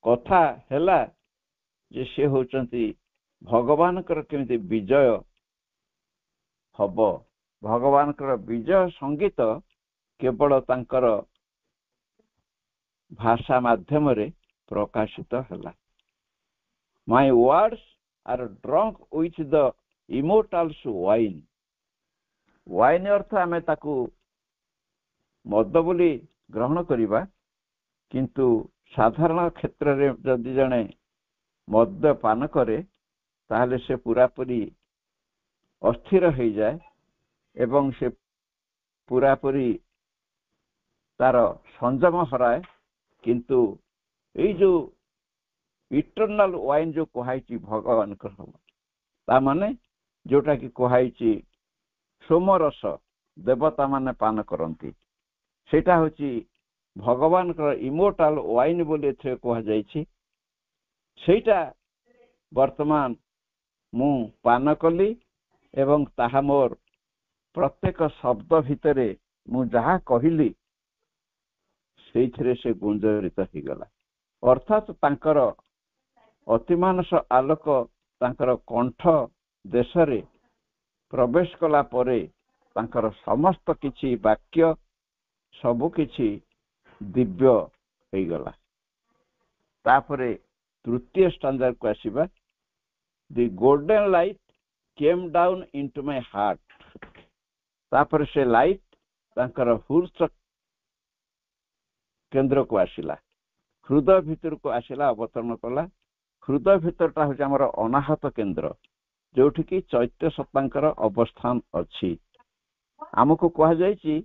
କଥା ହେଲା ଯେ ସେ ହେଉଛନ୍ତି ଭଗବାନଙ୍କର କେମିତି ବିଜୟ ହବ। ଭଗବାନଙ୍କର ବିଜୟ ସଙ୍ଗୀତ କେବଳ ତାଙ୍କର ଭାଷା ମାଧ୍ୟମରେ ପ୍ରକାଶିତ ହେଲା। My words are drunk with the immortals wine. Wine ଅର୍ଥ ଆମେ ତାକୁ ମଦ ବୋଲି ଗ୍ରହଣ କରିବା, କିନ୍ତୁ ସାଧାରଣ କ୍ଷେତ୍ରରେ ଯଦି ଜଣେ ମଦ ପାନ କରେ ତାହେଲେ ସେ ପୁରାପୁରି ଅସ୍ଥିର ହେଇଯାଏ ଏବଂ ସେ ପୁରାପୁରି ତାର ସଂଯମ ହରାଏ। କିନ୍ତୁ ଏଇ ଯୋଉ ଇଟର୍ନାଲ ୱାଇନ୍ ଯୋଉ କୁହାଯାଇଛି ଭଗବାନଙ୍କର, ତା ମାନେ ଯୋଉଟା କି କୁହାଯାଇଛି ସୋମରସ ଦେବତା ମାନେ ପାନ କରନ୍ତି, ସେଇଟା ହଉଛି ଭଗବାନଙ୍କର ଇମୋର୍ଟାଲ ୱାଇନ୍ ବୋଲି ଏଥିରେ କୁହାଯାଇଛି। ସେଇଟା ବର୍ତ୍ତମାନ ମୁଁ ପାନ କଲି ଏବଂ ତାହା ମୋର ପ୍ରତ୍ୟେକ ଶବ୍ଦ ଭିତରେ ମୁଁ ଯାହା କହିଲି ସେଇଥିରେ ସେ ଗୁଞ୍ଜରିତ ହେଇଗଲା। ଅର୍ଥାତ୍ ତାଙ୍କର ଅତିମାନସ ଆଲୋକ ତାଙ୍କର କଣ୍ଠ ଦେଶରେ ପ୍ରବେଶ କଲା ପରେ ତାଙ୍କର ସମସ୍ତ କିଛି ବାକ୍ୟ ସବୁ କିଛି ଦିବ୍ୟ ହେଇଗଲା। ତାପରେ ତୃତୀୟ ଷ୍ଟାଞ୍ଜାକୁ ଆସିବା। ଦି ଗୋଲ୍ଡେନ ଲାଇଟ୍ କେମ୍ ଡାଉନ୍ ଇନଟୁ ମାଇ ହାର୍ଟ। ତାପରେ ସେ ଲାଇଟ୍ ତାଙ୍କର ହୃଦ କେନ୍ଦ୍ରକୁ ଆସିଲା, ହୃଦୟ ଭିତରକୁ ଆସିଲା, ଅବତରଣ କଲା। ହୃଦୟ ଭିତରଟା ହଉଛି ଆମର ଅନାହତ କେନ୍ଦ୍ର, ଯୋଉଠିକି ଚୈତ୍ୟ ସତ୍ତାଙ୍କର ଅବସ୍ଥାନ ଅଛି। ଆମକୁ କୁହାଯାଇଛି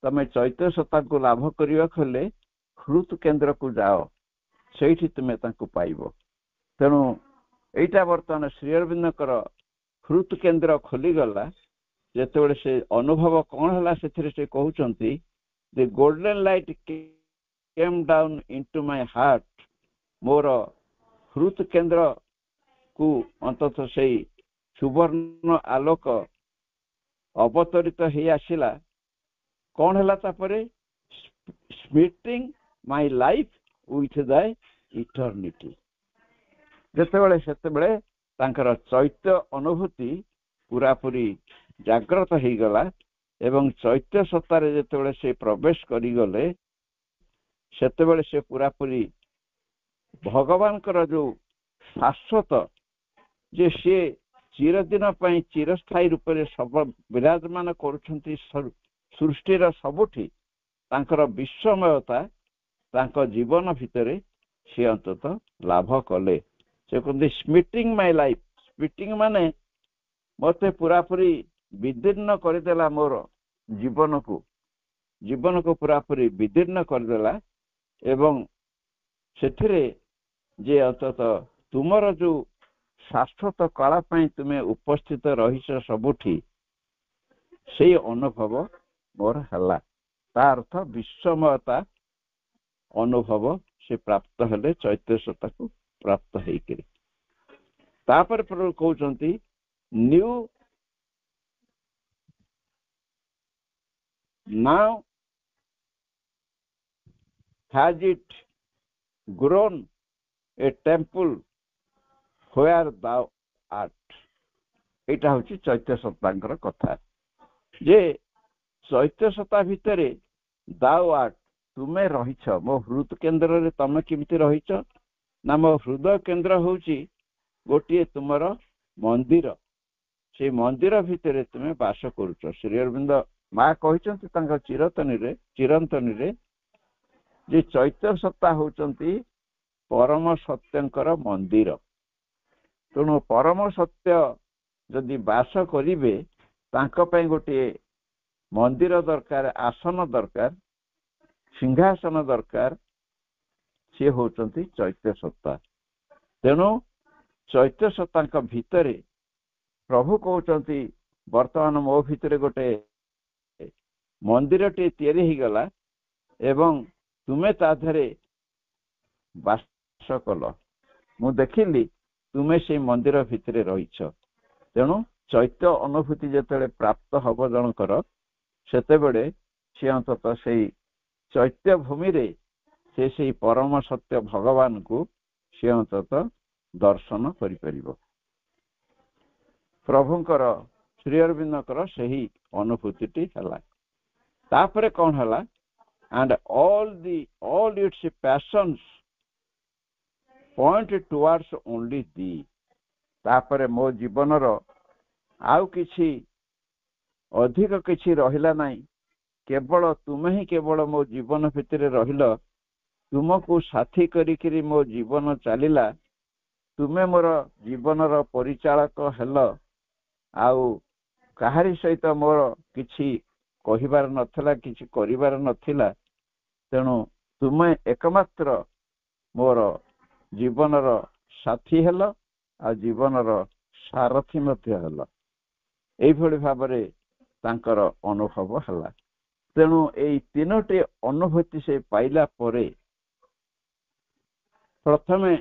ତମେ ଚୈତ୍ୟ ସତ୍ତାକୁ ଲାଭ କରିବାକୁ ହେଲେ ହୃଦ କେନ୍ଦ୍ରକୁ ଯାଅ, ସେଇଠି ତୁମେ ତାଙ୍କୁ ପାଇବ। ତେଣୁ ଏଇଟା ବର୍ତ୍ତମାନ ଶ୍ରୀ ଅରବିନ୍ଦଙ୍କର ହୃଦ କେନ୍ଦ୍ର ଖୋଲିଗଲା। ଯେତେବେଳେ ସେ ଅନୁଭବ କଣ ହେଲା ସେଥିରେ ସେ କହୁଛନ୍ତି, ଦି ଗୋଲ୍ଡେନ ଲାଇଟ୍ କେମ୍ ଡାଉନ୍ ଇନଟୁ ମାଇ ହାର୍ଟ। ମୋର ହୃଦ କେନ୍ଦ୍ରକୁ ଅନ୍ତତଃ ସେଇ ସୁବର୍ଣ୍ଣ ଆଲୋକ ଅବତରିତ ହେଇ ଆସିଲା। କଣ ହେଲା ତାପରେ? ସ୍ମିଟିଂ ମାଇ ଲାଇଫ୍ ୱିଥ୍ ଦାଇ ଇଟର୍ନିଟି। ସେତେବେଳେ ତାଙ୍କର ଚୈତ୍ୟ ଅନୁଭୂତି ପୁରାପୁରି ଜାଗ୍ରତ ହେଇଗଲା ଏବଂ ଚୈତ୍ୟ ସତ୍ତାରେ ଯେତେବେଳେ ସେ ପ୍ରବେଶ କରିଗଲେ ସେତେବେଳେ ସେ ପୁରାପୁରି ଭଗବାନଙ୍କର ଯୋଉ ଶାଶ୍ୱତ, ଯେ ସିଏ ଚିରଦିନ ପାଇଁ ଚିରସ୍ଥାୟୀ ରୂପରେ ବିରାଜମାନ କରୁଛନ୍ତି ସୃଷ୍ଟିର ସବୁଠି, ତାଙ୍କର ବିଶ୍ୱମୟତା ତାଙ୍କ ଜୀବନ ଭିତରେ ସେ ଅନ୍ତତଃ ଲାଭ କଲେ। ସେ କହନ୍ତି ସ୍ମିଟିଂ ମାଇ ଲାଇଫ୍। ସ୍ମିଟିଂ ମାନେ ମତେ ପୁରାପୁରି ବିଦୀର୍ଣ୍ଣ କରିଦେଲା, ମୋର ଜୀବନକୁ ପୁରାପୁରି ବିଦୀର୍ଣ୍ଣ କରିଦେଲା ଏବଂ ସେଥିରେ ଯେ ଅନ୍ତତଃ ତୁମର ଯୋଉ ଶାଶ୍ୱତ କାଳ ପାଇଁ ତୁମେ ଉପସ୍ଥିତ ରହିଛ ସବୁଠି, ସେଇ ଅନୁଭବ ମୋର ହେଲା। ତା ଅର୍ଥ ବିଶ୍ୱମୟତା ଅନୁଭବ ସେ ପ୍ରାପ୍ତ ହେଲେ ଚୈତ୍ୟ ସତ୍ତାକୁ ପ୍ରାପ୍ତ ହେଇକିରି। ତାପରେ ପ୍ରଭୁ କହୁଛନ୍ତି new now has it grown a temple where thou art। ଏଇଟା ହଉଛି ଚୈତ୍ୟ ସପ୍ତାହଙ୍କର କଥା ଯେ ଚୈତ୍ୟ ସପ୍ତାହ ଭିତରେ thou art ତୁମେ ରହିଛ ମୋ ହୃଦ କେନ୍ଦ୍ରରେ। ତମେ କେମିତି ରହିଛ ନା ମୋ ହୃଦୟ କେନ୍ଦ୍ର ହଉଛି ଗୋଟିଏ ତୁମର ମନ୍ଦିର। ସେଇ ମନ୍ଦିର ଭିତରେ ତୁମେ ବାସ କରୁଛ। ଶ୍ରୀ ଅରବିନ୍ଦ ମା କହିଛନ୍ତି ତାଙ୍କ ଚିରନ୍ତନୀରେ ଯେ ଚୈତ୍ୟ ସପ୍ତାହ ହଉଛନ୍ତି ପରମ ସତ୍ୟଙ୍କର ମନ୍ଦିର। ତେଣୁ ପରମ ସତ୍ୟ ଯଦି ବାସ କରିବେ ତାଙ୍କ ପାଇଁ ଗୋଟିଏ ମନ୍ଦିର ଦରକାର, ଆସନ ଦରକାର, ସିଂହାସନ ଦରକାର। ସିଏ ହଉଛନ୍ତି ଚୈତ୍ୟ ସପ୍ତାହ। ତେଣୁ ଚୈତ୍ୟ ସପ୍ତାହଙ୍କ ଭିତରେ ପ୍ରଭୁ କହୁଛନ୍ତି ବର୍ତ୍ତମାନ ମୋ ଭିତରେ ଗୋଟେ ମନ୍ଦିରଟିଏ ତିଆରି ହେଇଗଲା ଏବଂ ତୁମେ ତା ଦେହରେ ବାସ କଲ। ମୁଁ ଦେଖିଲି ତୁମେ ସେଇ ମନ୍ଦିର ଭିତରେ ରହିଛ। ତେଣୁ ଚୈତ୍ୟ ଅନୁଭୂତି ଯେତେବେଳେ ପ୍ରାପ୍ତ ହବ ଜଣଙ୍କର ସେତେବେଳେ ସେ ଅନ୍ତତଃ ସେଇ ଚୈତ୍ୟ ଭୂମିରେ ସେ ସେଇ ପରମ ସତ୍ୟ ଭଗବାନଙ୍କୁ ସେ ଅନ୍ତତଃ ଦର୍ଶନ କରିପାରିବ। ପ୍ରଭୁଙ୍କର ଶ୍ରୀ ଅରବିନ୍ଦଙ୍କର ସେହି ଅନୁଭୂତିଟି ହେଲା। ତାପରେ କ'ଣ ହେଲା and all its passions point towards only thee। ତାପରେ ମୋ ଜୀବନର ଆଉ କିଛି ଅଧିକ କିଛି ରହିଲା ନାହିଁ, କେବଳ ତୁମେ ହିଁ କେବଳ ମୋ ଜୀବନ ଭିତରେ ରହିଲ। ତୁମକୁ ସାଥୀ କରିକିରି ମୋ ଜୀବନ ଚାଲିଲା। ତୁମେ ମୋର ଜୀବନର ପରିଚାଳକ ହେଲ। ଆଉ କାହାରି ସହିତ ମୋର କିଛି କହିବାର ନଥିଲା, କିଛି କରିବାର ନଥିଲା। ତେଣୁ ତୁମେ ଏକମାତ୍ର ମୋର ଜୀବନର ସାଥୀ ହେଲ ଆଉ ଜୀବନର ସାରଥୀ ମଧ୍ୟ ହେଲ। ଏଇଭଳି ଭାବରେ ତାଙ୍କର ଅନୁଭବ ହେଲା। ତେଣୁ ଏଇ ତିନୋଟି ଅନୁଭୂତି ସେ ପାଇଲା ପରେ ପ୍ରଥମେ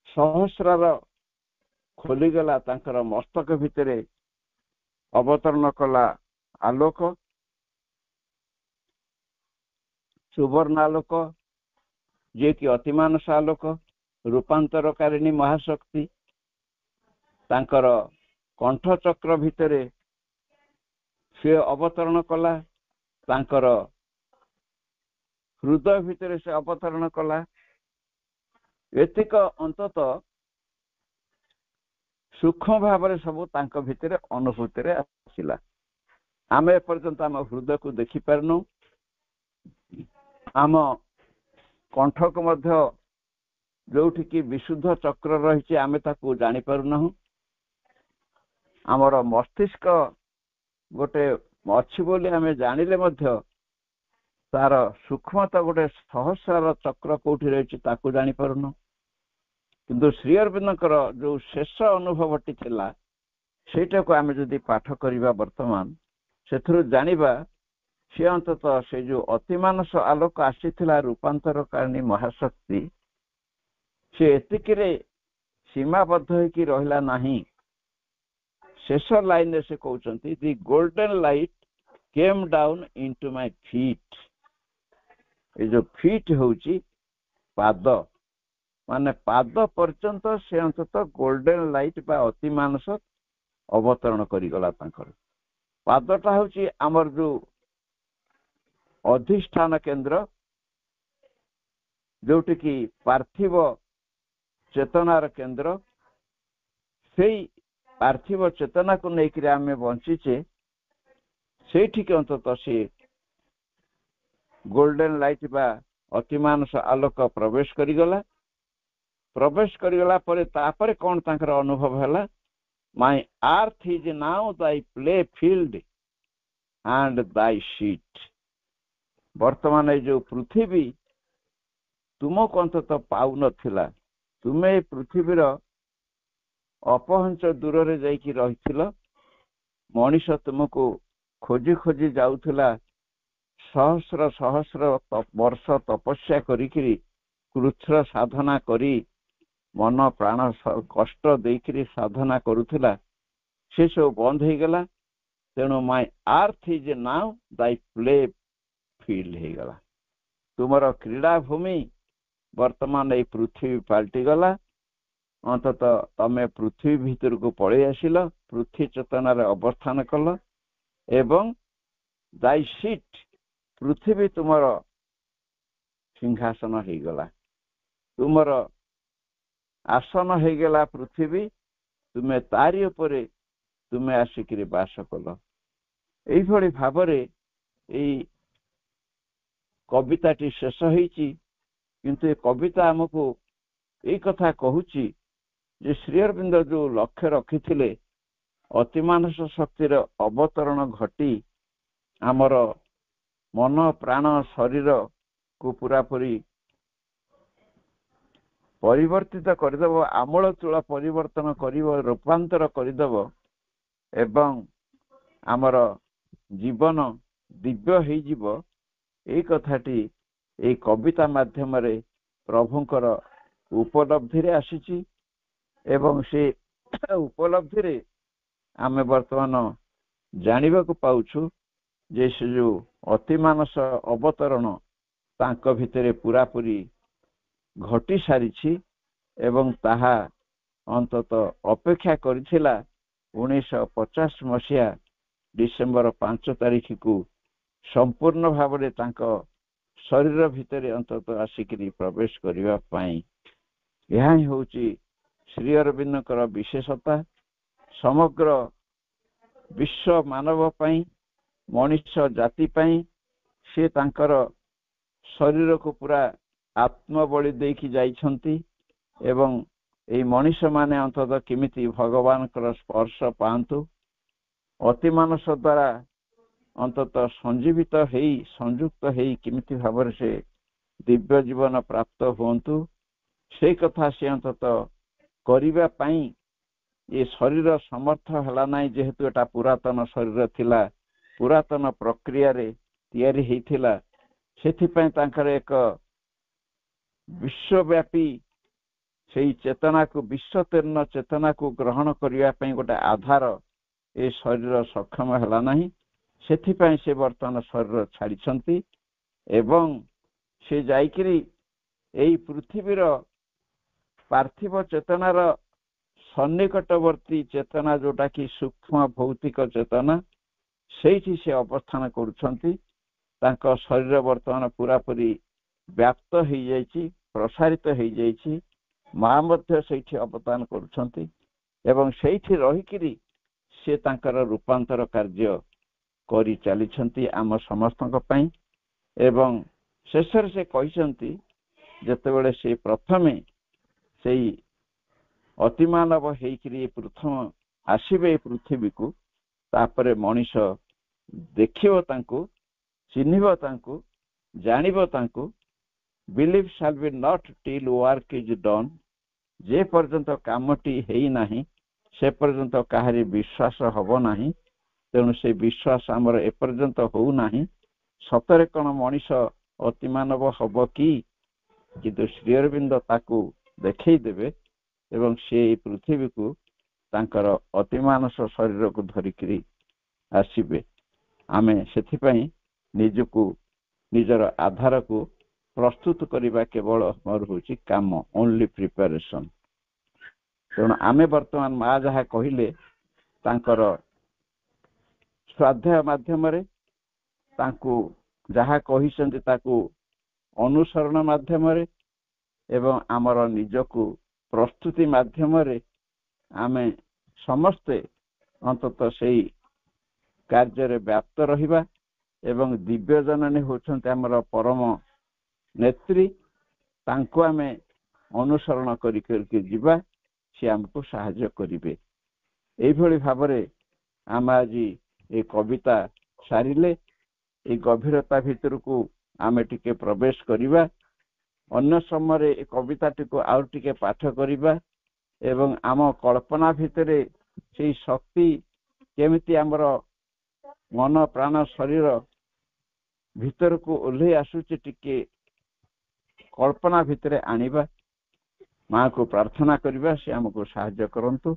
ସହସ୍ରାର ଖୋଲିଗଲା ତାଙ୍କର ମସ୍ତକ ଭିତରେ, ଅବତରଣ କଲା ଆଲୋକ, ସୁବର୍ଣ୍ଣ ଆଲୋକ, ଯିଏକି ଅତିମାନସ ଆଲୋକ, ରୂପାନ୍ତରକାରିଣୀ ମହାଶକ୍ତି। ତାଙ୍କର କଣ୍ଠଚକ୍ର ଭିତରେ ସେ ଅବତରଣ କଲା, ତାଙ୍କର ହୃଦୟ ଭିତରେ ସେ ଅବତରଣ କଲା। ଏତିକ ଅନ୍ତତଃ ସୂକ୍ଷ୍ମ ଭାବରେ ସବୁ ତାଙ୍କ ଭିତରେ ଅନୁଭୂତିରେ ଆସିଲା। ଆମେ ଏପର୍ଯ୍ୟନ୍ତ ଆମ ହୃଦୟକୁ ଦେଖିପାରୁନୁ, ଆମ କଣ୍ଠକୁ ମଧ୍ୟ ଯୋଉଠିକି ବିଶୁଦ୍ଧ ଚକ୍ର ରହିଛି ଆମେ ତାକୁ ଜାଣିପାରୁନାହୁଁ। ଆମର ମସ୍ତିଷ୍କ ଗୋଟେ ଅଛି ବୋଲି ଆମେ ଜାଣିଲେ ମଧ୍ୟ ତାର ସୂକ୍ଷ୍ମତା ଗୋଟେ ସହସ୍ରାର ଚକ୍ର କୋଉଠି ରହିଛି ତାକୁ ଜାଣିପାରୁନୁ। କିନ୍ତୁ ଶ୍ରୀ ଅରବିନ୍ଦଙ୍କର ଯୋଉ ଶେଷ ଅନୁଭବଟି ଥିଲା ସେଇଟାକୁ ଆମେ ଯଦି ପାଠ କରିବା ବର୍ତ୍ତମାନ, ସେଥିରୁ ଜାଣିବା ସେ ଅନ୍ତତଃ ସେ ଯୋଉ ଅତିମାନସ ଆଲୋକ ଆସିଥିଲା ରୂପାନ୍ତରକାରିଣୀ ମହାଶକ୍ତି, ସେ ଏତିକିରେ ସୀମାବଦ୍ଧ ହେଇକି ରହିଲା ନାହିଁ। ଶେଷ ଲାଇନରେ ସେ କହୁଛନ୍ତି ଦି ଗୋଲ୍ଡେନ ଲାଇଟ୍ କେମ୍ ଡାଉନ୍ ଇନଟୁ ମାଇ ଫିଟ୍। ଏ ଯୋଉ ଫିଟ୍ ହଉଛି ପାଦ, ମାନେ ପାଦ ପର୍ଯ୍ୟନ୍ତ ସେ ଅନ୍ତତଃ ଗୋଲ୍ଡେନ ଲାଇଟ୍ ବା ଅତିମାନସ ଅବତରଣ କରିଗଲା ତାଙ୍କର। ପାଦଟା ହଉଛି ଆମର ଯୋଉ ଅଧିଷ୍ଠାନ କେନ୍ଦ୍ର, ଯୋଉଠିକି ପାର୍ଥିବ ଚେତନାର କେନ୍ଦ୍ର। ସେଇ ପାର୍ଥିବ ଚେତନାକୁ ନେଇକରି ଆମେ ବଞ୍ଚିଛେ। ସେଇଠିକି ଅନ୍ତତଃ ସେ ଗୋଲ୍ଡେନ ଲାଇଟ୍ ବା ଅତିମାନସ ଆଲୋକ ପ୍ରବେଶ କରିଗଲା। ପ୍ରବେଶ କରିଗଲା ପରେ ତାପରେ କ'ଣ ତାଙ୍କର ଅନୁଭବ ହେଲା? ମାଇ earth is now thy play field and thy seat. ବର୍ତ୍ତମାନ ଏଇ ଯୋଉ ପୃଥିବୀ ତୁମକୁ ଅନ୍ତତଃ ପାଉନଥିଲା, ତୁମେ ଏ ପୃଥିବୀର ଅପହଞ୍ଚ ଦୂରରେ ଯାଇକି ରହିଥିଲ। ମଣିଷ ତୁମକୁ ଖୋଜି ଖୋଜି ଯାଉଥିଲା, ସହସ୍ର ସହସ୍ର ବର୍ଷ ତପସ୍ୟା କରିକିରି କୃଚ୍ଛ୍ର ସାଧନା କରି ମନ ପ୍ରାଣ କଷ୍ଟ ଦେଇକିରି ସାଧନା କରୁଥିଲା। ସେ ସବୁ ବନ୍ଦ ହେଇଗଲା। ତେଣୁ ମାଇ earth is now thy play field ହେଇଗଲା। ତୁମର କ୍ରୀଡ଼ା ଭୂମି ବର୍ତ୍ତମାନ ଏଇ ପୃଥିବୀ ପାଲଟିଗଲା। ଅନ୍ତତଃ ତମେ ପୃଥିବୀ ଭିତରକୁ ପଳେଇ ଆସିଲ, ପୃଥ୍ୱୀ ଚେତନାରେ ଅବସ୍ଥାନ କଲ ଏବଂ ଦାଇ ସିଟ୍, ପୃଥିବୀ ତୁମର ସିଂହାସନ ହେଇଗଲା, ତୁମର ଆସନ ହେଇଗଲା ପୃଥିବୀ, ତୁମେ ତାରି ଉପରେ ତୁମେ ଆସିକିରି ବାସ କଲ। ଏଇଭଳି ଭାବରେ ଏଇ କବିତାଟି ଶେଷ ହେଇଛି। କିନ୍ତୁ ଏ କବିତା ଆମକୁ ଏଇ କଥା କହୁଛି ଯେ ଶ୍ରୀ ଅରବିନ୍ଦ ଯୋଉ ଲକ୍ଷ୍ୟ ରଖିଥିଲେ ଅତିମାନସ ଶକ୍ତିର ଅବତରଣ ଘଟି ଆମର ମନ ପ୍ରାଣ ଶରୀରକୁ ପୁରାପୁରି ପରିବର୍ତ୍ତିତ କରିଦେବ, ଆମୂଳଚୂଳ ପରିବର୍ତ୍ତନ କରିବ, ରୂପାନ୍ତର କରିଦେବ ଏବଂ ଆମର ଜୀବନ ଦିବ୍ୟ ହେଇଯିବ। ଏଇ କଥାଟି ଏଇ କବିତା ମାଧ୍ୟମରେ ପ୍ରଭୁଙ୍କର ଉପଲବ୍ଧିରେ ଆସିଛି ଏବଂ ସେ ଉପଲବ୍ଧିରେ ଆମେ ବର୍ତ୍ତମାନ ଜାଣିବାକୁ ପାଉଛୁ ଯେ ସେ ଯୋଉ ଅତିମାନସ ଅବତରଣ ତାଙ୍କ ଭିତରେ ପୁରାପୁରି ଘଟି ସାରିଛି ଏବଂ ତାହା ଅନ୍ତତଃ ଅପେକ୍ଷା କରିଥିଲା 1950 ମସିହା ଡିସେମ୍ବର 5 ତାରିଖକୁ ସମ୍ପୂର୍ଣ୍ଣ ଭାବରେ ତାଙ୍କ ଶରୀର ଭିତରେ ଅନ୍ତତଃ ଆସିକିରି ପ୍ରବେଶ କରିବା ପାଇଁ। ଏହା ହିଁ ହେଉଛି ଶ୍ରୀ ଅରବିନ୍ଦଙ୍କର ବିଶେଷତା। ସମଗ୍ର ବିଶ୍ୱ ମାନବ ପାଇଁ, ମଣିଷ ଜାତି ପାଇଁ ସେ ତାଙ୍କର ଶରୀରକୁ ପୁରା ଆତ୍ମବଳି ଦେଇକି ଯାଇଛନ୍ତି ଏବଂ ଏଇ ମଣିଷମାନେ ଅନ୍ତତଃ କେମିତି ଭଗବାନଙ୍କର ସ୍ପର୍ଶ ପାଆନ୍ତୁ, ଅତିମାନସ ଦ୍ୱାରା ଅନ୍ତତଃ ସଞ୍ଜୀବିତ ହେଇ ସଂଯୁକ୍ତ ହେଇ କେମିତି ଭାବରେ ସେ ଦିବ୍ୟ ଜୀବନ ପ୍ରାପ୍ତ ହୁଅନ୍ତୁ, ସେଇ କଥା ସେ ଅନ୍ତତଃ କରିବା ପାଇଁ ଏ ଶରୀର ସମର୍ଥ ହେଲା ନାହିଁ। ଯେହେତୁ ଏଟା ପୁରାତନ ଶରୀର ଥିଲା, ପୁରାତନ ପ୍ରକ୍ରିୟାରେ ତିଆରି ହେଇଥିଲା, ସେଥିପାଇଁ ତାଙ୍କର ଏକ ବିଶ୍ୱବ୍ୟାପୀ ସେଇ ଚେତନାକୁ, ବିଶ୍ୱତୀର୍ଣ୍ଣ ଚେତନାକୁ ଗ୍ରହଣ କରିବା ପାଇଁ ଗୋଟେ ଆଧାର ଏ ଶରୀର ସକ୍ଷମ ହେଲା ନାହିଁ। ସେଥିପାଇଁ ସେ ବର୍ତ୍ତମାନ ଶରୀର ଛାଡ଼ିଛନ୍ତି ଏବଂ ସେ ଯାଇକିରି ଏଇ ପୃଥିବୀର ପାର୍ଥିବ ଚେତନାର ସନ୍ନିକଟବର୍ତ୍ତୀ ଚେତନା ଯୋଉଟା କି ସୂକ୍ଷ୍ମ ଭୌତିକ ଚେତନା, ସେଇଠି ସେ ଅବସ୍ଥାନ କରୁଛନ୍ତି। ତାଙ୍କ ଶରୀର ବର୍ତ୍ତମାନ ପୁରାପୁରି ବ୍ୟାପ୍ତ ହେଇଯାଇଛି, ପ୍ରସାରିତ ହେଇଯାଇଛି। ମା ମଧ୍ୟ ସେଇଠି ଅବଦାନ କରୁଛନ୍ତି ଏବଂ ସେଇଠି ରହିକିରି ସେ ତାଙ୍କର ରୂପାନ୍ତର କାର୍ଯ୍ୟ କରି ଚାଲିଛନ୍ତି ଆମ ସମସ୍ତଙ୍କ ପାଇଁ। ଏବଂ ଶେଷରେ ସେ କହିଛନ୍ତି ଯେତେବେଳେ ସେ ପ୍ରଥମେ ସେଇ ଅତିମାନବ ହେଇକିରି ପ୍ରଥମ ଆସିବେ ଏ ପୃଥିବୀକୁ, ତାପରେ ମଣିଷ ଦେଖିବ ତାଙ୍କୁ, ଚିହ୍ନିବ ତାଙ୍କୁ, ଜାଣିବ ତାଙ୍କୁ। Believe shall be not till work is done, ଯେ ପର୍ଯ୍ୟନ୍ତ କାମଟି ହେଇନାହିଁ ସେ ପର୍ଯ୍ୟନ୍ତ କାହାରି ବିଶ୍ୱାସ ହବ ନାହିଁ। ତେଣୁ ସେ ବିଶ୍ୱାସ ଆମର ଏପର୍ଯ୍ୟନ୍ତ ହଉନାହିଁ। ସତରେ କ'ଣ ମଣିଷ ଅତିମାନବ ହବ କି? କିନ୍ତୁ ଶ୍ରୀ ଅରବିନ୍ଦ ତାକୁ ଦେଖେଇ ଦେବେ ଏବଂ ସେ ଏହି ପୃଥିବୀକୁ ତାଙ୍କର ଅତିମାନସ ଶରୀରକୁ ଧରିକିରି ଆସିବେ। ଆମେ ସେଥିପାଇଁ ନିଜକୁ, ନିଜର ଆଧାରକୁ ପ୍ରସ୍ତୁତ କରିବା କେବଳ ମୋର ହେଉଛି କାମ, ଓନ୍ଲି ପ୍ରିପାରେସନ୍। ତେଣୁ ଆମେ ବର୍ତ୍ତମାନ ମା ଯାହା କହିଲେ ତାଙ୍କର ସ୍ୱାଧ୍ୟାୟ ମାଧ୍ୟମରେ, ତାଙ୍କୁ ଯାହା କହିଛନ୍ତି ତାକୁ ଅନୁସରଣ ମାଧ୍ୟମରେ ଏବଂ ଆମର ନିଜକୁ ପ୍ରସ୍ତୁତି ମାଧ୍ୟମରେ ଆମେ ସମସ୍ତେ ଅନ୍ତତଃ ସେଇ କାର୍ଯ୍ୟରେ ବ୍ୟାପ୍ତ ରହିବା ଏବଂ ଦିବ୍ୟ ଜନନୀ ହେଉଛନ୍ତି ଆମର ପରମ ନେତ୍ରୀ, ତାଙ୍କୁ ଆମେ ଅନୁସରଣ କରିକି ଯିବା, ସେ ଆମକୁ ସାହାଯ୍ୟ କରିବେ। ଏଇଭଳି ଭାବରେ ଆମେ ଆଜି ଏ କବିତା ସାରିଲେ। এই ଗଭୀରତା ଭିତରକୁ ଆମେ ଟିକେ ପ୍ରବେଶ କରିବା। ଅନ୍ୟ ସମୟରେ ଏ କବିତାଟିକୁ ଆଉ ଟିକେ ପାଠ କରିବା ଏବଂ ଆମ କଳ୍ପନା ଭିତରେ ସେଇ ଶକ୍ତି କେମିତି ଆମର ମନ ପ୍ରାଣ ଶରୀର ଭିତରକୁ ଓହ୍ଲେଇ ଆସୁଛି ଟିକେ କଳ୍ପନା ଭିତରେ ଆଣିବା। ମାଙ୍କୁ ପ୍ରାର୍ଥନା କରିବା ସେ ଆମକୁ ସାହାଯ୍ୟ କରନ୍ତୁ।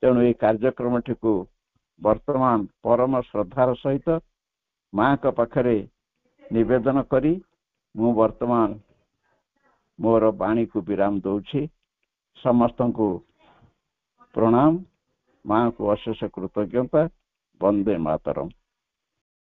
ତେଣୁ এই କାର୍ଯ୍ୟକ୍ରମଟିକୁ वर्तमान परम श्रद्धार सहित माँ का पाखरे निवेदन करी मु वर्तमान मोर वाणी को विराम दौछि। समस्त को प्रणाम। माँ को अशेष कृतज्ञता। वंदे मातरम।